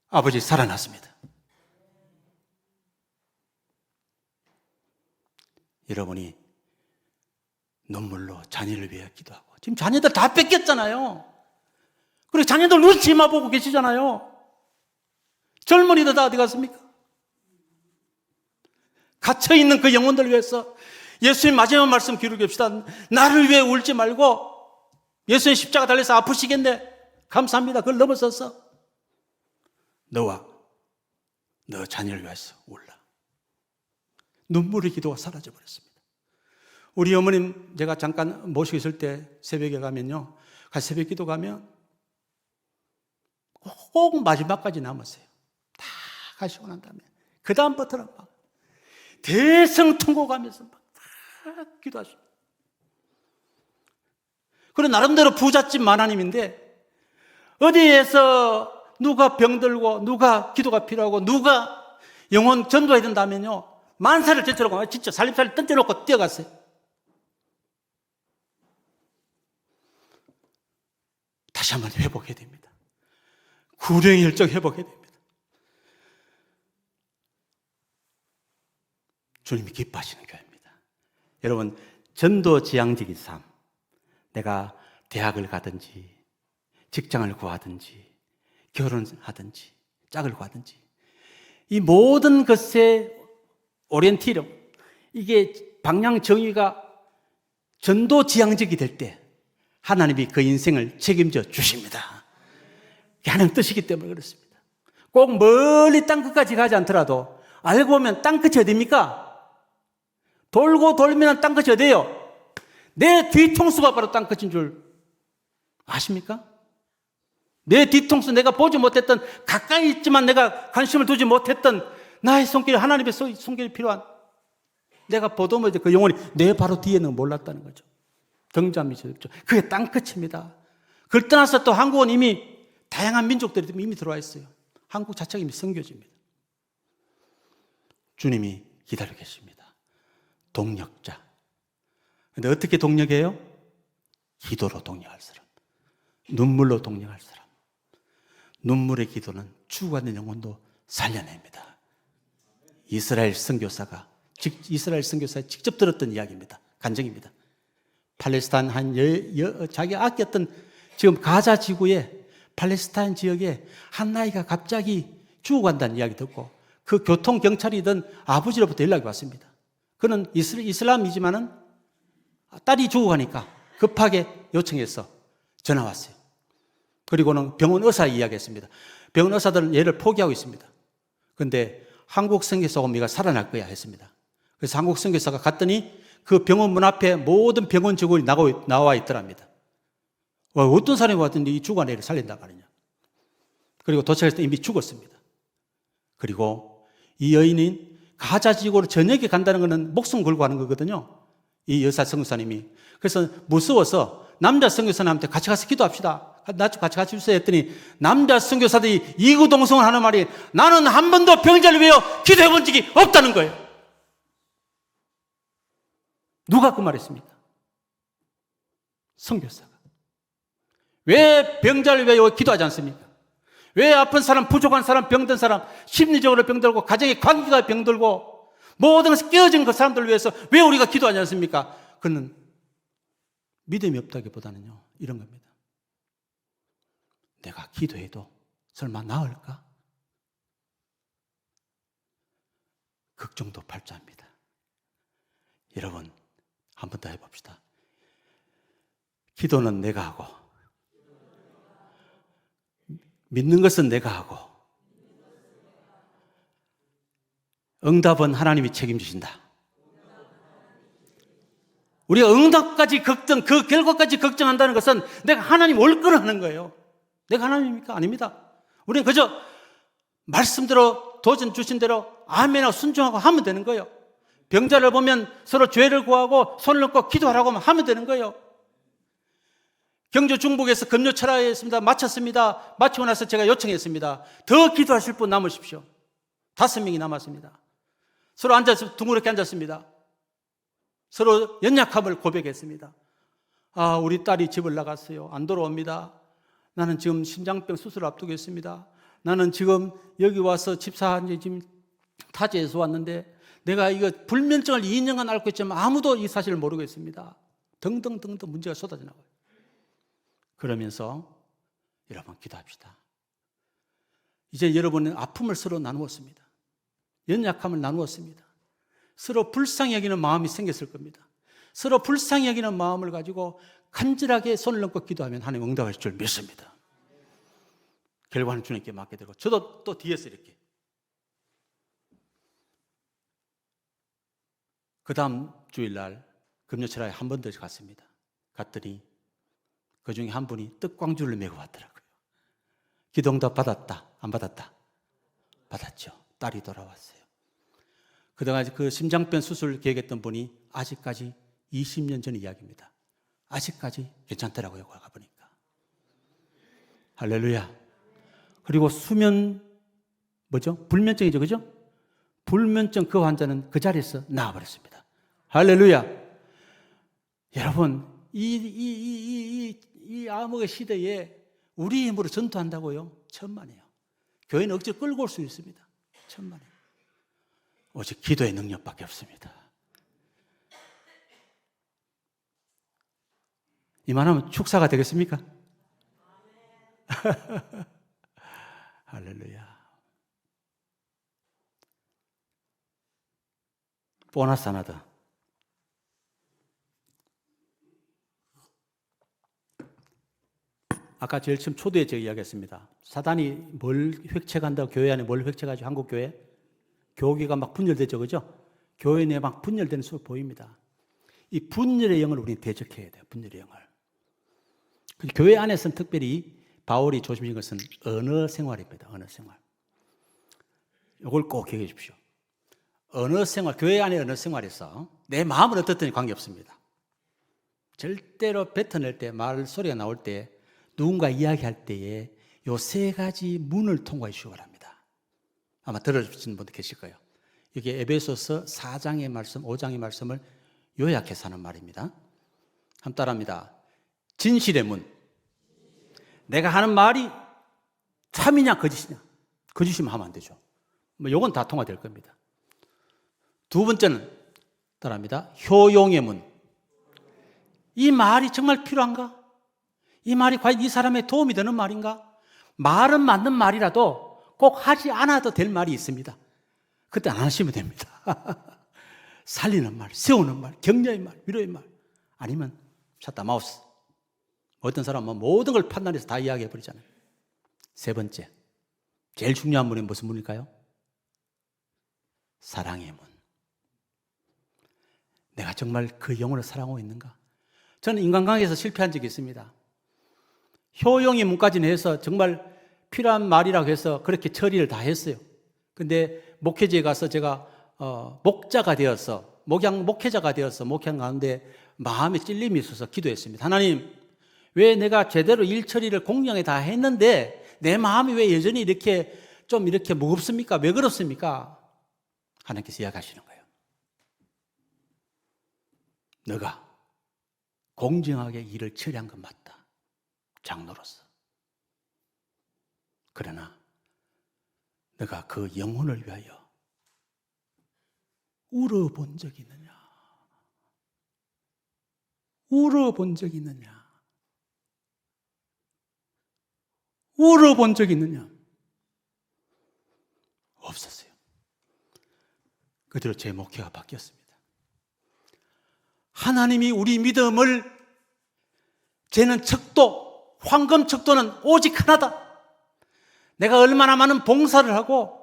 아버지 살아났습니다. 여러분이 눈물로 자녀를 위해 기도하고 지금 자녀들 다 뺏겼잖아요. 그리고 자녀들 눈치만 보고 계시잖아요. 젊은이들 다 어디 갔습니까? 갇혀있는 그 영혼들 위해서 예수님 마지막 말씀 기록합시다. 나를 위해 울지 말고 예수님 십자가 달려서 아프시겠네. 감사합니다. 그걸 넘어서서 너와 너 자녀를 위해서 울라. 눈물의 기도가 사라져버렸습니다. 우리 어머님 제가 잠깐 모시고 있을 때 새벽에 가면요. 새벽 기도 가면 꼭 마지막까지 남았어요. 다 가시고 난 다음에 그 다음부터는 막 대성통곡하면서 막 다 기도하십니다. 그리고 나름대로 부잣집 마나님인데 어디에서 누가 병들고 누가 기도가 필요하고 누가 영혼 전도해야 된다면요. 만사를 제쳐놓고 진짜 살림살이 던져놓고 뛰어갔어요. 다시 한번 회복해야 됩니다. 구령의 열정 회복해야 됩니다. 주님이 기뻐하시는 교회입니다. 여러분, 전도지향적인 삶, 내가 대학을 가든지 직장을 구하든지 결혼하든지 짝을 구하든지 이 모든 것의 오리엔티름, 이게 방향 정의가 전도지향적이 될 때 하나님이 그 인생을 책임져 주십니다. 그게 하나님 뜻이기 때문에 그렇습니다. 꼭 멀리 땅끝까지 가지 않더라도 알고 보면 땅끝이 어디입니까? 돌고 돌면 땅끝이 어디예요? 내 뒤통수가 바로 땅끝인 줄 아십니까? 내 뒤통수, 내가 보지 못했던, 가까이 있지만 내가 관심을 두지 못했던 나의 손길, 하나님의 손길이 필요한, 내가 보도 못해 그 영혼이 내 바로 뒤에는 몰랐다는 거죠. 등잔이 죠. 그게 땅끝입니다. 그걸 떠나서 또 한국은 이미 다양한 민족들이 이미 들어와 있어요. 한국 자체가 이미 선교지입니다. 주님이 기다리고 계십니다. 동력자. 근데 어떻게 동력해요? 기도로 동력할 사람, 눈물로 동력할 사람. 눈물의 기도는 죽어가는 영혼도 살려냅니다. 이스라엘 선교사가 직접 들었던 이야기입니다. 간증입니다. 팔레스타인 자기 아꼈던 지금 가자 지구에 팔레스타인 지역에 한 아이가 갑자기 죽어간다는 이야기 듣고 그 교통경찰이던 아버지로부터 연락이 왔습니다. 그는 이슬람이지만은 딸이 죽어가니까 급하게 요청해서 전화 왔어요. 그리고는 병원 의사 이야기했습니다. 병원 의사들은 얘를 포기하고 있습니다. 그런데 한국 선교사가 우리가 살아날 거야 했습니다. 그래서 한국 선교사가 갔더니 그 병원 문 앞에 모든 병원 직원이 나와 있더랍니다. 어떤 사람이 왔더니 이 죽어간 애를 살린다고 하느냐. 그리고 도착했을 때 이미 죽었습니다. 그리고 이 여인은 가자 지구로 저녁에 간다는 것은 목숨 걸고 하는 거거든요. 이 여사 선교사님이. 그래서 무서워서 남자 선교사님한테 같이 가서 기도합시다. 같이 주세요 했더니 남자 선교사들이 이구동성을 하는 말이 나는 한 번도 병자를 위하여 기도해 본 적이 없다는 거예요. 누가 그 말했습니까? 선교사가. 왜 병자를 위하여 기도하지 않습니까? 왜 아픈 사람, 부족한 사람, 병든 사람, 심리적으로 병들고 가정의 관계가 병들고 모든 것이 깨어진 그 사람들을 위해서 왜 우리가 기도하지 않습니까? 그는 믿음이 없다기보다는요, 이런 겁니다. 내가 기도해도 설마 나을까? 걱정도 발자합니다. 여러분, 한 번 더 해봅시다. 기도는 내가 하고, 믿는 것은 내가 하고, 응답은 하나님이 책임지신다. 우리가 응답까지 걱정, 그 결과까지 걱정한다는 것은 내가 하나님 올 거를 하는 거예요. 내가 하나님입니까? 아닙니다. 우리는 그저 말씀대로 도전 주신 대로 아멘하고 순종하고 하면 되는 거예요. 병자를 보면 서로 죄를 구하고 손을 놓고 기도하라고 하면 되는 거예요. 경주 중북에서 금요 철학했습니다. 마쳤습니다. 마치고 나서 제가 요청했습니다. 더 기도하실 분 남으십시오. 5명이 남았습니다. 서로 앉아서 둥그렇게 앉았습니다. 서로 연약함을 고백했습니다. 아, 우리 딸이 집을 나갔어요. 안 돌아옵니다. 나는 지금 심장병 수술을 앞두고 있습니다. 나는 지금 여기 와서 집사한지 지금 타지에서 왔는데 내가 이거 불면증을 2년간 앓고 있지만 아무도 이 사실을 모르고 있습니다. 등등등등 문제가 쏟아져 나와요. 그러면서 여러분 기도합시다. 이제 여러분은 아픔을 서로 나누었습니다. 연약함을 나누었습니다. 서로 불쌍히 여기는 마음이 생겼을 겁니다. 서로 불쌍히 여기는 마음을 가지고 간절하게 손을 얹고 기도하면 하나님 응답하실 줄 믿습니다. 결과는 주님께 맡게 되고 저도 또 뒤에서 이렇게 그 다음 주일날 금요철학에 한 번 더 갔습니다. 갔더니 그 중에 한 분이 떡광주를 메고 왔더라고요. 기도응답 받았다? 안 받았다? 받았죠. 딸이 돌아왔어요. 그동안 그 심장병 수술 계획했던 분이 아직까지 20년 전 이야기입니다. 아직까지 괜찮더라고요. 가보니까. 할렐루야. 그리고 불면증이죠. 그죠? 불면증 그 환자는 그 자리에서 나와버렸습니다. 할렐루야. 여러분, 이 암흑의 시대에 우리 힘으로 전투한다고요? 천만에요. 교회는 억지로 끌고 올 수 있습니다. 천만에요. 오직 기도의 능력밖에 없습니다. 이만하면 축사가 되겠습니까? 할렐루야. 보너스 하나 더. 아까 제일 처음 초대에 제가 이야기했습니다. 사단이 뭘 획책한다고 교회 안에 뭘 획책하죠? 한국 교회? 교계가 막 분열되죠, 그죠? 교회 내에 막 분열되는 수가 보입니다. 이 분열의 영을 우리는 대적해야 돼요, 분열의 영을. 교회 안에서는 특별히 바울이 조심하신 것은 언어 생활입니다, 언어 생활. 이걸 꼭 기억해 주십시오. 언어 생활, 교회 안의 언어 생활에서 내 마음은 어떻든지 관계없습니다. 절대로 뱉어낼 때, 말 소리가 나올 때, 누군가 이야기할 때에 요 3가지 문을 통과해 주시기 바랍니다. 아마 들어주시는 분도 계실 거예요. 이게 에베소서 4장의 말씀, 5장의 말씀을 요약해서 하는 말입니다. 한번 따라합니다. 진실의 문. 내가 하는 말이 참이냐 거짓이냐. 거짓이면 하면 안 되죠. 요건 다 통과될 겁니다. 두 번째는 따라합니다. 효용의 문. 이 말이 정말 필요한가? 이 말이 과연 이 사람의 도움이 되는 말인가? 말은 맞는 말이라도 꼭 하지 않아도 될 말이 있습니다. 그때 안 하시면 됩니다. 살리는 말, 세우는 말, 격려의 말, 위로의 말. 아니면 샷다 마우스. 어떤 사람은 모든 걸 판단해서 다 이야기해버리잖아요. 세 번째, 제일 중요한 문이 무슨 문일까요? 사랑의 문. 내가 정말 그 영혼을 사랑하고 있는가? 저는 인간관계에서 실패한 적이 있습니다. 효용의 문까지는 해서 정말 필요한 말이라고 해서 그렇게 처리를 다 했어요. 근데 목회지에 가서 제가 목자가 되어서 목회자가 되어서 목회한 가운데 마음에 찔림이 있어서 기도했습니다. 하나님, 왜 내가 제대로 일 처리를 공정하게 다 했는데 내 마음이 왜 여전히 이렇게 좀 이렇게 무겁습니까? 왜 그렇습니까? 하나님께서 이야기하시는 거예요. 너가 공정하게 일을 처리한 건 맞다. 장로로서. 그러나 너가 그 영혼을 위하여 울어본 적이 있느냐? 울어본 적이 있느냐? 울어본 적이 있느냐? 없었어요. 그대로 제 목회가 바뀌었습니다. 하나님이 우리 믿음을 재는 척도, 황금 척도는 오직 하나다. 내가 얼마나 많은 봉사를 하고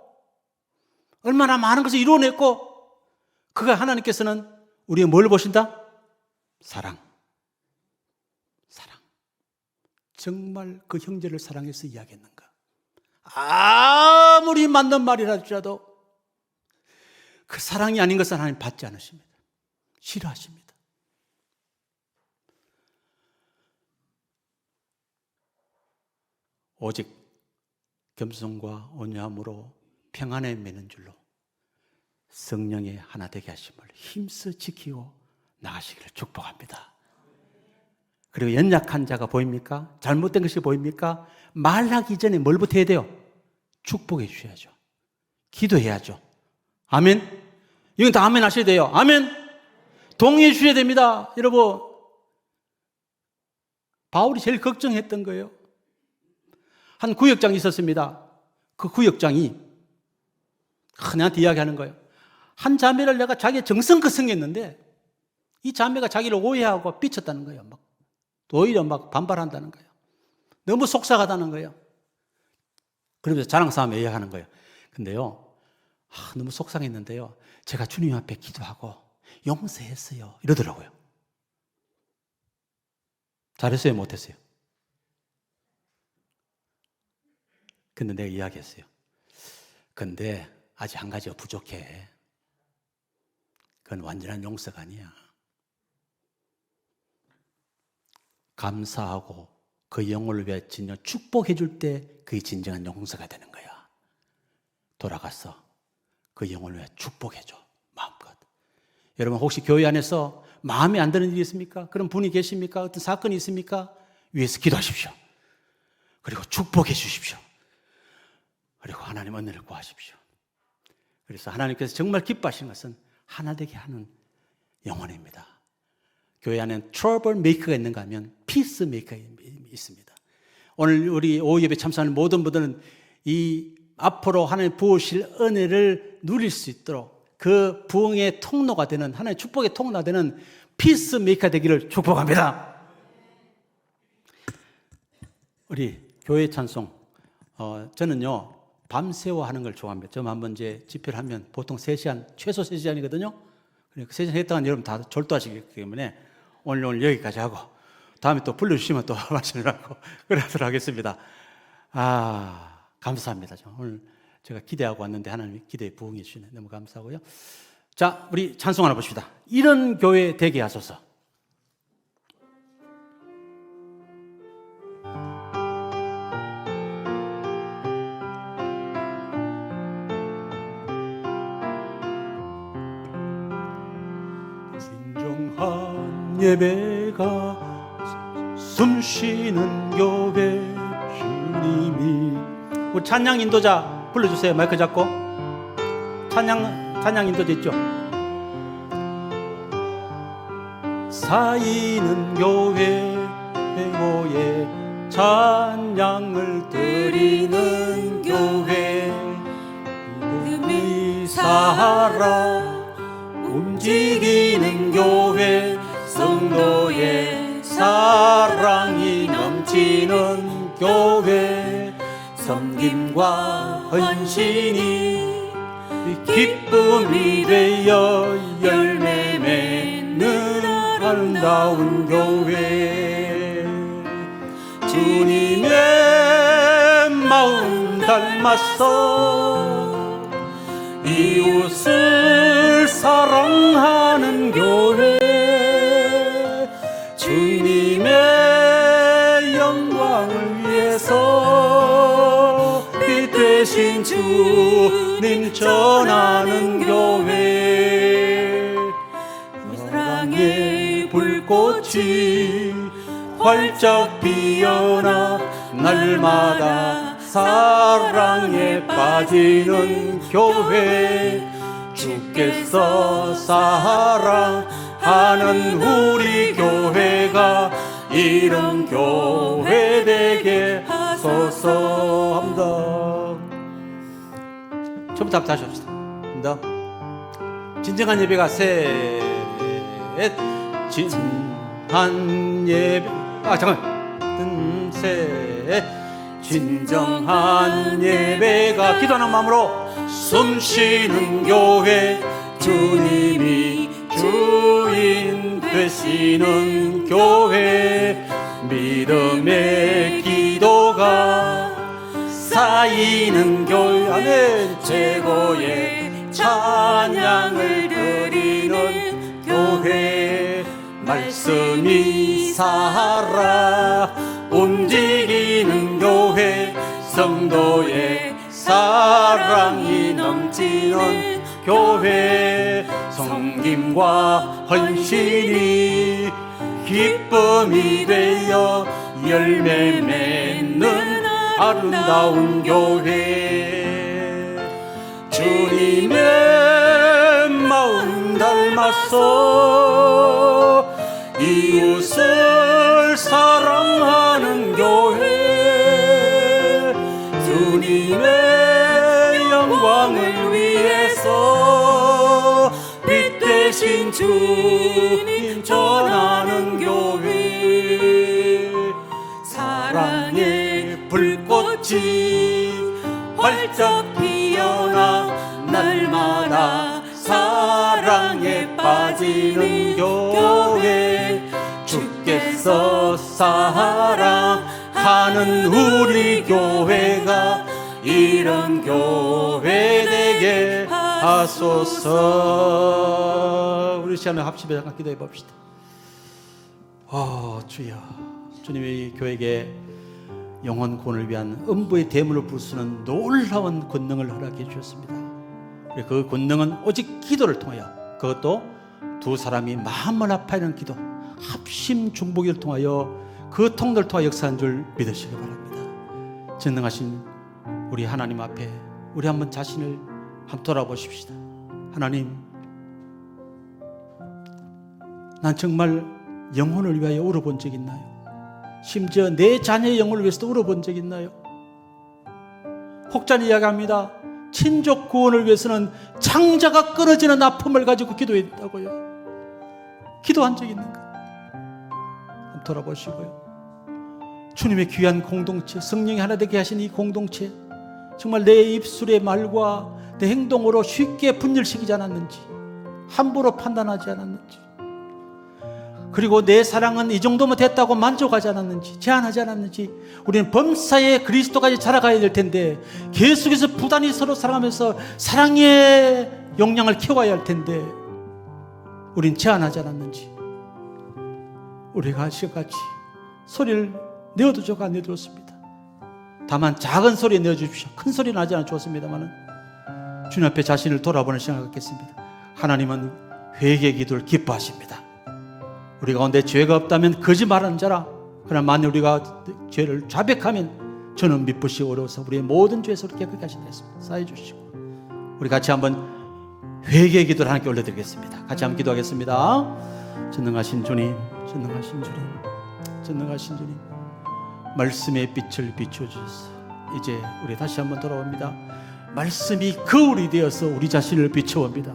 얼마나 많은 것을 이루어냈고, 그가 하나님께서는 우리가 뭘 보신다? 사랑. 사랑. 정말 그 형제를 사랑해서 이야기했는가? 아무리 맞는 말이라 할지라도 그 사랑이 아닌 것은 하나님 받지 않으십니다. 싫어하십니다. 오직 겸손과 온유함으로 평안에 매는 줄로 성령의 하나 되게 하심을 힘써 지키고 나가시기를 축복합니다. 그리고 연약한 자가 보입니까? 잘못된 것이 보입니까? 말하기 전에 뭘부터 해야 돼요? 축복해 주셔야죠. 기도해야죠. 아멘. 이건 다 아멘 하셔야 돼요. 아멘. 동의해 주셔야 됩니다. 여러분, 바울이 제일 걱정했던 거예요. 한 구역장이 있었습니다. 그 구역장이 나한테 이야기하는 거예요. 한 자매를 내가 자기의 정성껏 섬겼는데 이 자매가 자기를 오해하고 삐쳤다는 거예요. 막 오히려 막 반발한다는 거예요. 너무 속상하다는 거예요. 그러면서 자랑싸움 이야기하는 거예요. 근데요, 너무 속상했는데요, 제가 주님 앞에 기도하고 용서했어요. 이러더라고요. 잘했어요? 못했어요? 근데 내가 이야기했어요. 근데 아직 한 가지가 부족해. 그건 완전한 용서가 아니야. 감사하고 그 영혼을 위해 진정 축복해 줄 때 그게 진정한 용서가 되는 거야. 돌아가서 그 영혼을 위해 축복해 줘. 마음껏. 여러분, 혹시 교회 안에서 마음에 안 드는 일이 있습니까? 그런 분이 계십니까? 어떤 사건이 있습니까? 위에서 기도하십시오. 그리고 축복해 주십시오. 그리고 하나님 은혜를 구하십시오. 그래서 하나님께서 정말 기뻐하시는 것은 하나 되게 하는 영혼입니다. 교회 안에는 트러블 메이커가 있는가 하면 피스 메이커가 있습니다. 오늘 우리 오후 예배 참석하는 모든 분들은 이 앞으로 하나님 부으실 은혜를 누릴 수 있도록 그 부흥의 통로가 되는, 하나님의 축복의 통로가 되는 피스 메이커 되기를 축복합니다. 우리 교회 찬송, 저는요 밤새워 하는 걸 좋아합니다. 저 한번 이제 집회를 하면 보통 3시간, 최소 3시간이거든요. 그러니까 3시간 했다간 여러분 다 졸도하시기 때문에 오늘 여기까지 하고 다음에 또 불러주시면 또 말씀을 하고 그러도록 하겠습니다. 감사합니다. 오늘 제가 기대하고 왔는데 하나님이 기대에 부응해 주시네. 너무 감사하고요. 자, 우리 찬송 하나 봅시다. 이런 교회 되게 하소서. 진정한 예배가 숨쉬는 교회 주님이. 우리 찬양 인도자 불러주세요. 마이크 잡고 찬양 인도자 있죠? 사이는 교회 모에 찬양을 드리는 교회 믿음이 살아 움직이는 교회 성도의 사랑이 넘치는 교회 섬김과 헌신이 기쁨이 되어 열매 맺는 아름다운 교회 주님의 마음 닮았어 이웃을 사랑하는 교회 주님의 영광을 위해서 빛 되신 주님 전하는 교회 사랑의 불꽃이 활짝 피어나 날마다 사랑에 빠지는 교회, 주께서 사랑하는 우리 교회가 이런 교회 되게 하소서 합니다. 처음부터 한번 다시 합시다. 합니다. 진정한 예배가 셋. 진정한 예배. 잠깐. 셋. 진정한 예배가 기도하는 마음으로 숨쉬는 교회, 주님이 주인 되시는 교회, 믿음의 기도가 쌓이는 교회 안에 최고의 찬양을 드리는 교회, 말씀이 살아 움직이는 교회, 성도의 사랑이 넘치는 교회, 섬김과 헌신이 기쁨이 되어 열매 맺는 아름다운 교회, 주님의 마음 닮아서 이웃을 사랑하는 교회, 주님의 영광을 위해서 빛 되신 주님 전하는 교회, 사랑의 불꽃이 활짝 피어나 날마다 사랑에 빠지는 교회, 주께서 사랑하는 우리 교회가 이런 교회 되게 하소서. 우리 시간에 합심해 잠깐 기도해 봅시다. 주여, 주님이 교회에게 영혼 구원을 위한 음부의 대문을 부수는 놀라운 권능을 허락해 주셨습니다. 그 권능은 오직 기도를 통하여, 그것도 두 사람이 마음을 아파하는 기도, 합심 중보기를 통하여 그 통로를 통하여 역사한 줄 믿으시기 바랍니다. 전능하신 우리 하나님 앞에 우리 한번 자신을 한번 돌아보십시다. 하나님, 난 정말 영혼을 위하여 울어본 적 있나요? 심지어 내 자녀의 영혼을 위해서도 울어본 적 있나요? 혹자는 이야기합니다. 친족 구원을 위해서는 창자가 끊어지는 아픔을 가지고 기도했다고요. 기도한 적 있는가? 한번 돌아보시고요. 주님의 귀한 공동체, 성령이 하나 되게 하신 이 공동체, 정말 내 입술의 말과 내 행동으로 쉽게 분열시키지 않았는지, 함부로 판단하지 않았는지, 그리고 내 사랑은 이 정도면 됐다고 만족하지 않았는지, 제한하지 않았는지, 우리는 범사에 그리스도까지 자라가야 될 텐데 계속해서 부단히 서로 사랑하면서 사랑의 역량을 키워야 할 텐데 우린 제한하지 않았는지, 우리가 시간같이 소리를 내어도 좋고 안 내도 좋습니다. 다만 작은 소리 내어주십시오. 큰 소리 나지 않아 좋습니다만 주님 앞에 자신을 돌아보는 시간을 갖겠습니다. 하나님은 회개 기도를 기뻐하십니다. 우리 가운데 죄가 없다면 거짓말하는 자라. 그러나 만일 우리가 죄를 자백하면 저는 미쁘시고 어려워서 우리의 모든 죄에서 깨끗게 하신다 했습니다. 쌓여 주시고 우리 같이 한번 회개 기도를 하나님께 올려드리겠습니다. 같이 한번 기도하겠습니다. 전능하신 주님, 전능하신 주님, 전능하신 주님, 말씀의 빛을 비춰주셔서 이제 우리 다시 한번 돌아옵니다. 말씀이 거울이 되어서 우리 자신을 비춰옵니다.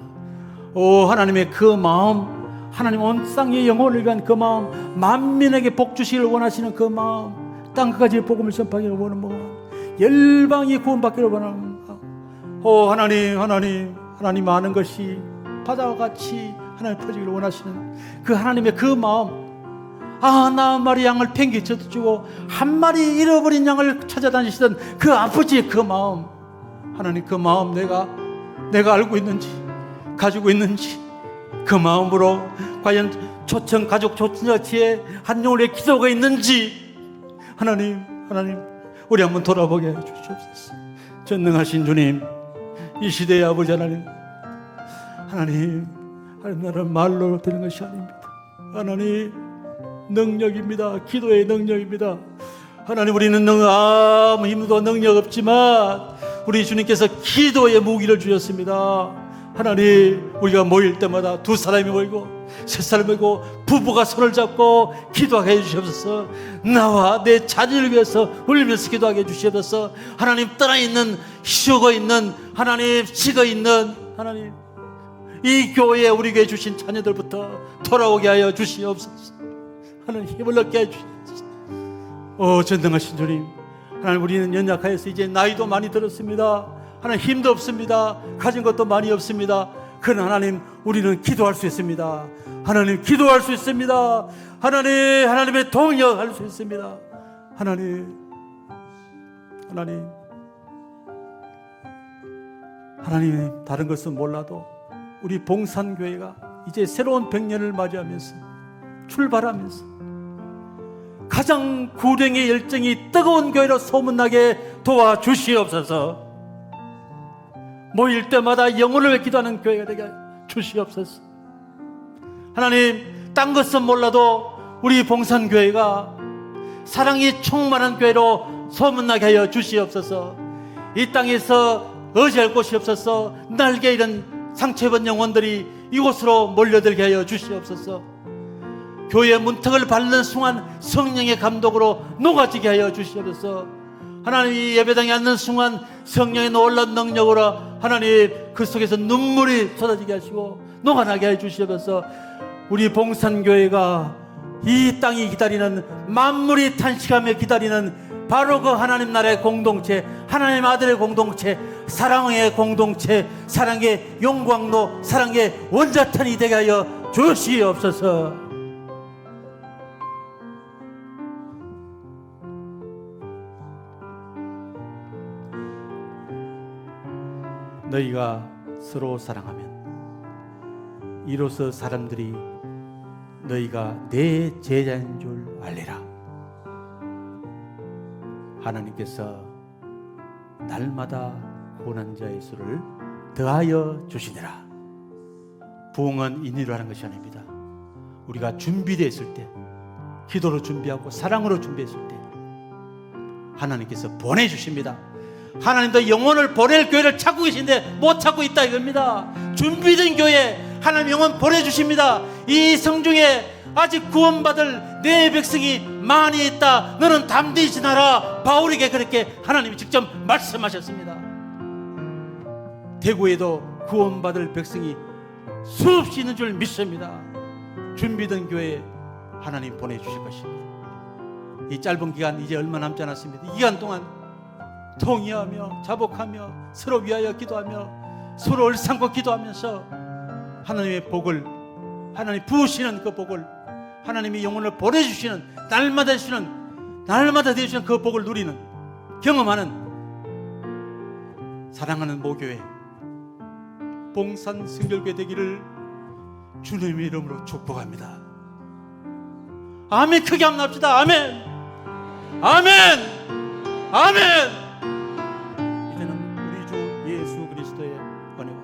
오 하나님의 그 마음, 하나님 온 땅의 영혼을 위한 그 마음, 만민에게 복 주시기를 원하시는 그 마음, 땅 끝까지 복음을 전파하기를 원하는 마음, 열방이 구원받기를 원하는 마음. 오 하나님, 하나님 아는 것이 바다와 같이 하나님 퍼지기를 원하시는 그 하나님의 그 마음. 나 한 마리 양을 팽개쳐도 주고 한 마리 잃어버린 양을 찾아다니시던 그 아버지의 그 마음, 하나님 그 마음 내가 알고 있는지 가지고 있는지, 그 마음으로 과연 초청 가족 초청자치에 한 영혼의 기도가 있는지 하나님 우리 한번 돌아보게 해 주시옵소서. 전능하신 주님, 이 시대의 아버지 하나님 나는 말로 되는 것이 아닙니다. 하나님 능력입니다. 기도의 능력입니다. 하나님, 우리는 아무 힘도 능력 없지만 우리 주님께서 기도의 무기를 주셨습니다. 하나님, 우리가 모일 때마다 두 사람이 모이고 세 사람이 모이고 부부가 손을 잡고 기도하게 해주시옵소서. 나와 내 자녀를 위해서 울면서 기도하게 해주시옵소서. 하나님, 떠나있는 쉬어있는 하나님, 식어있는 하나님, 이 교회에 우리 교회 주신 자녀들부터 돌아오게 하여 주시옵소서. 하나님, 힘을 얻게 해 주시옵소서. 전능하신 주님, 하나님, 우리는 연약하여서 이제 나이도 많이 들었습니다. 하나님, 힘도 없습니다. 가진 것도 많이 없습니다. 그러나 하나님, 우리는 기도할 수 있습니다. 하나님, 기도할 수 있습니다. 하나님, 하나님의 동역할 수 있습니다. 하나님, 다른 것은 몰라도 우리 봉산교회가 이제 새로운 100년을 맞이하면서 출발하면서 가장 구령의 열정이 뜨거운 교회로 소문나게 도와주시옵소서. 모일 때마다 영혼을 기도하는 교회가 되게 주시옵소서. 하나님, 딴 것은 몰라도 우리 봉산교회가 사랑이 충만한 교회로 소문나게 하여 주시옵소서. 이 땅에서 의지할 곳이 없어서 날개 잃은 상처입은 영혼들이 이곳으로 몰려들게 하여 주시옵소서. 교회의 문턱을 밟는 순간 성령의 감독으로 녹아지게 하여 주시옵소서. 하나님, 이 예배당에 앉는 순간 성령의 놀라운 능력으로 하나님, 그 속에서 눈물이 쏟아지게 하시고 녹아나게 해 주시옵소서. 우리 봉산교회가 이 땅이 기다리는, 만물이 탄식하며 기다리는 바로 그 하나님 나라의 공동체, 하나님 아들의 공동체, 사랑의 공동체, 사랑의 용광로, 사랑의 원자탄이 되게 하여 주시옵소서. 너희가 서로 사랑하면 이로써 사람들이 너희가 내 제자인 줄 알리라. 하나님께서 날마다 고난 자의 수를 더하여 주시니라. 부흥은 인위로 하는 것이 아닙니다. 우리가 준비되어 있을 때, 기도로 준비하고 사랑으로 준비했을 때 하나님께서 보내주십니다. 하나님도 영혼을 보낼 교회를 찾고 계신데 못 찾고 있다 이겁니다. 준비된 교회 하나님 영혼 보내주십니다. 이 성중에 아직 구원받을 내 백성이 많이 있다. 너는 담대히 지나라. 바울에게 그렇게 하나님이 직접 말씀하셨습니다. 대구에도 구원받을 백성이 수없이 있는 줄 믿습니다. 준비된 교회에 하나님 보내주실 것입니다. 이 짧은 기간, 이제 얼마 남지 않았습니다. 이 기간 동안 통의하며 자복하며 서로 위하여 기도하며 서로 얼상고 기도하면서 하나님의 복을, 하나님 부으시는 그 복을, 하나님이 영혼을 보내주시는, 날마다 되시는 그 복을 누리는, 경험하는 사랑하는 모교회 봉산 성결교회 되기를 주님의 이름으로 축복합니다. 아멘. 크게 한번 합시다. 아멘. 아멘. 아멘. 이제는 우리 주 예수 그리스도의 은혜와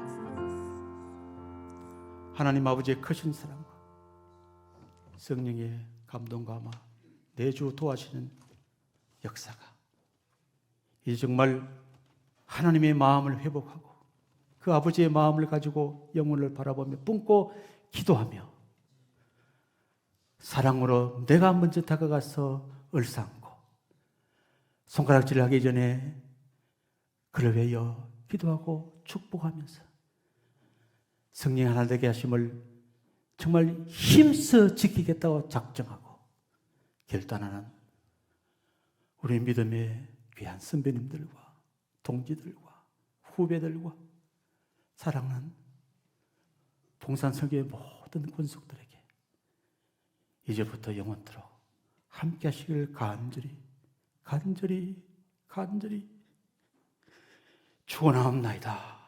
하나님 아버지의 크신 사랑과 성령의 감동과 아마 내주 도와주시는 역사가 이제 정말 하나님의 마음을 회복하고 그 아버지의 마음을 가지고 영혼을 바라보며 뿜고 기도하며 사랑으로 내가 먼저 다가가서 얼싸안고 손가락질을 하기 전에 그를 위하여 기도하고 축복하면서 성령 하나 되게 하심을 정말 힘써 지키겠다고 작정하고 결단하는 우리 믿음의 귀한 선배님들과 동지들과 후배들과 사랑하는 봉산성교의 모든 권속들에게 이제부터 영원토록 함께 하시길 간절히 축원하옵나이다.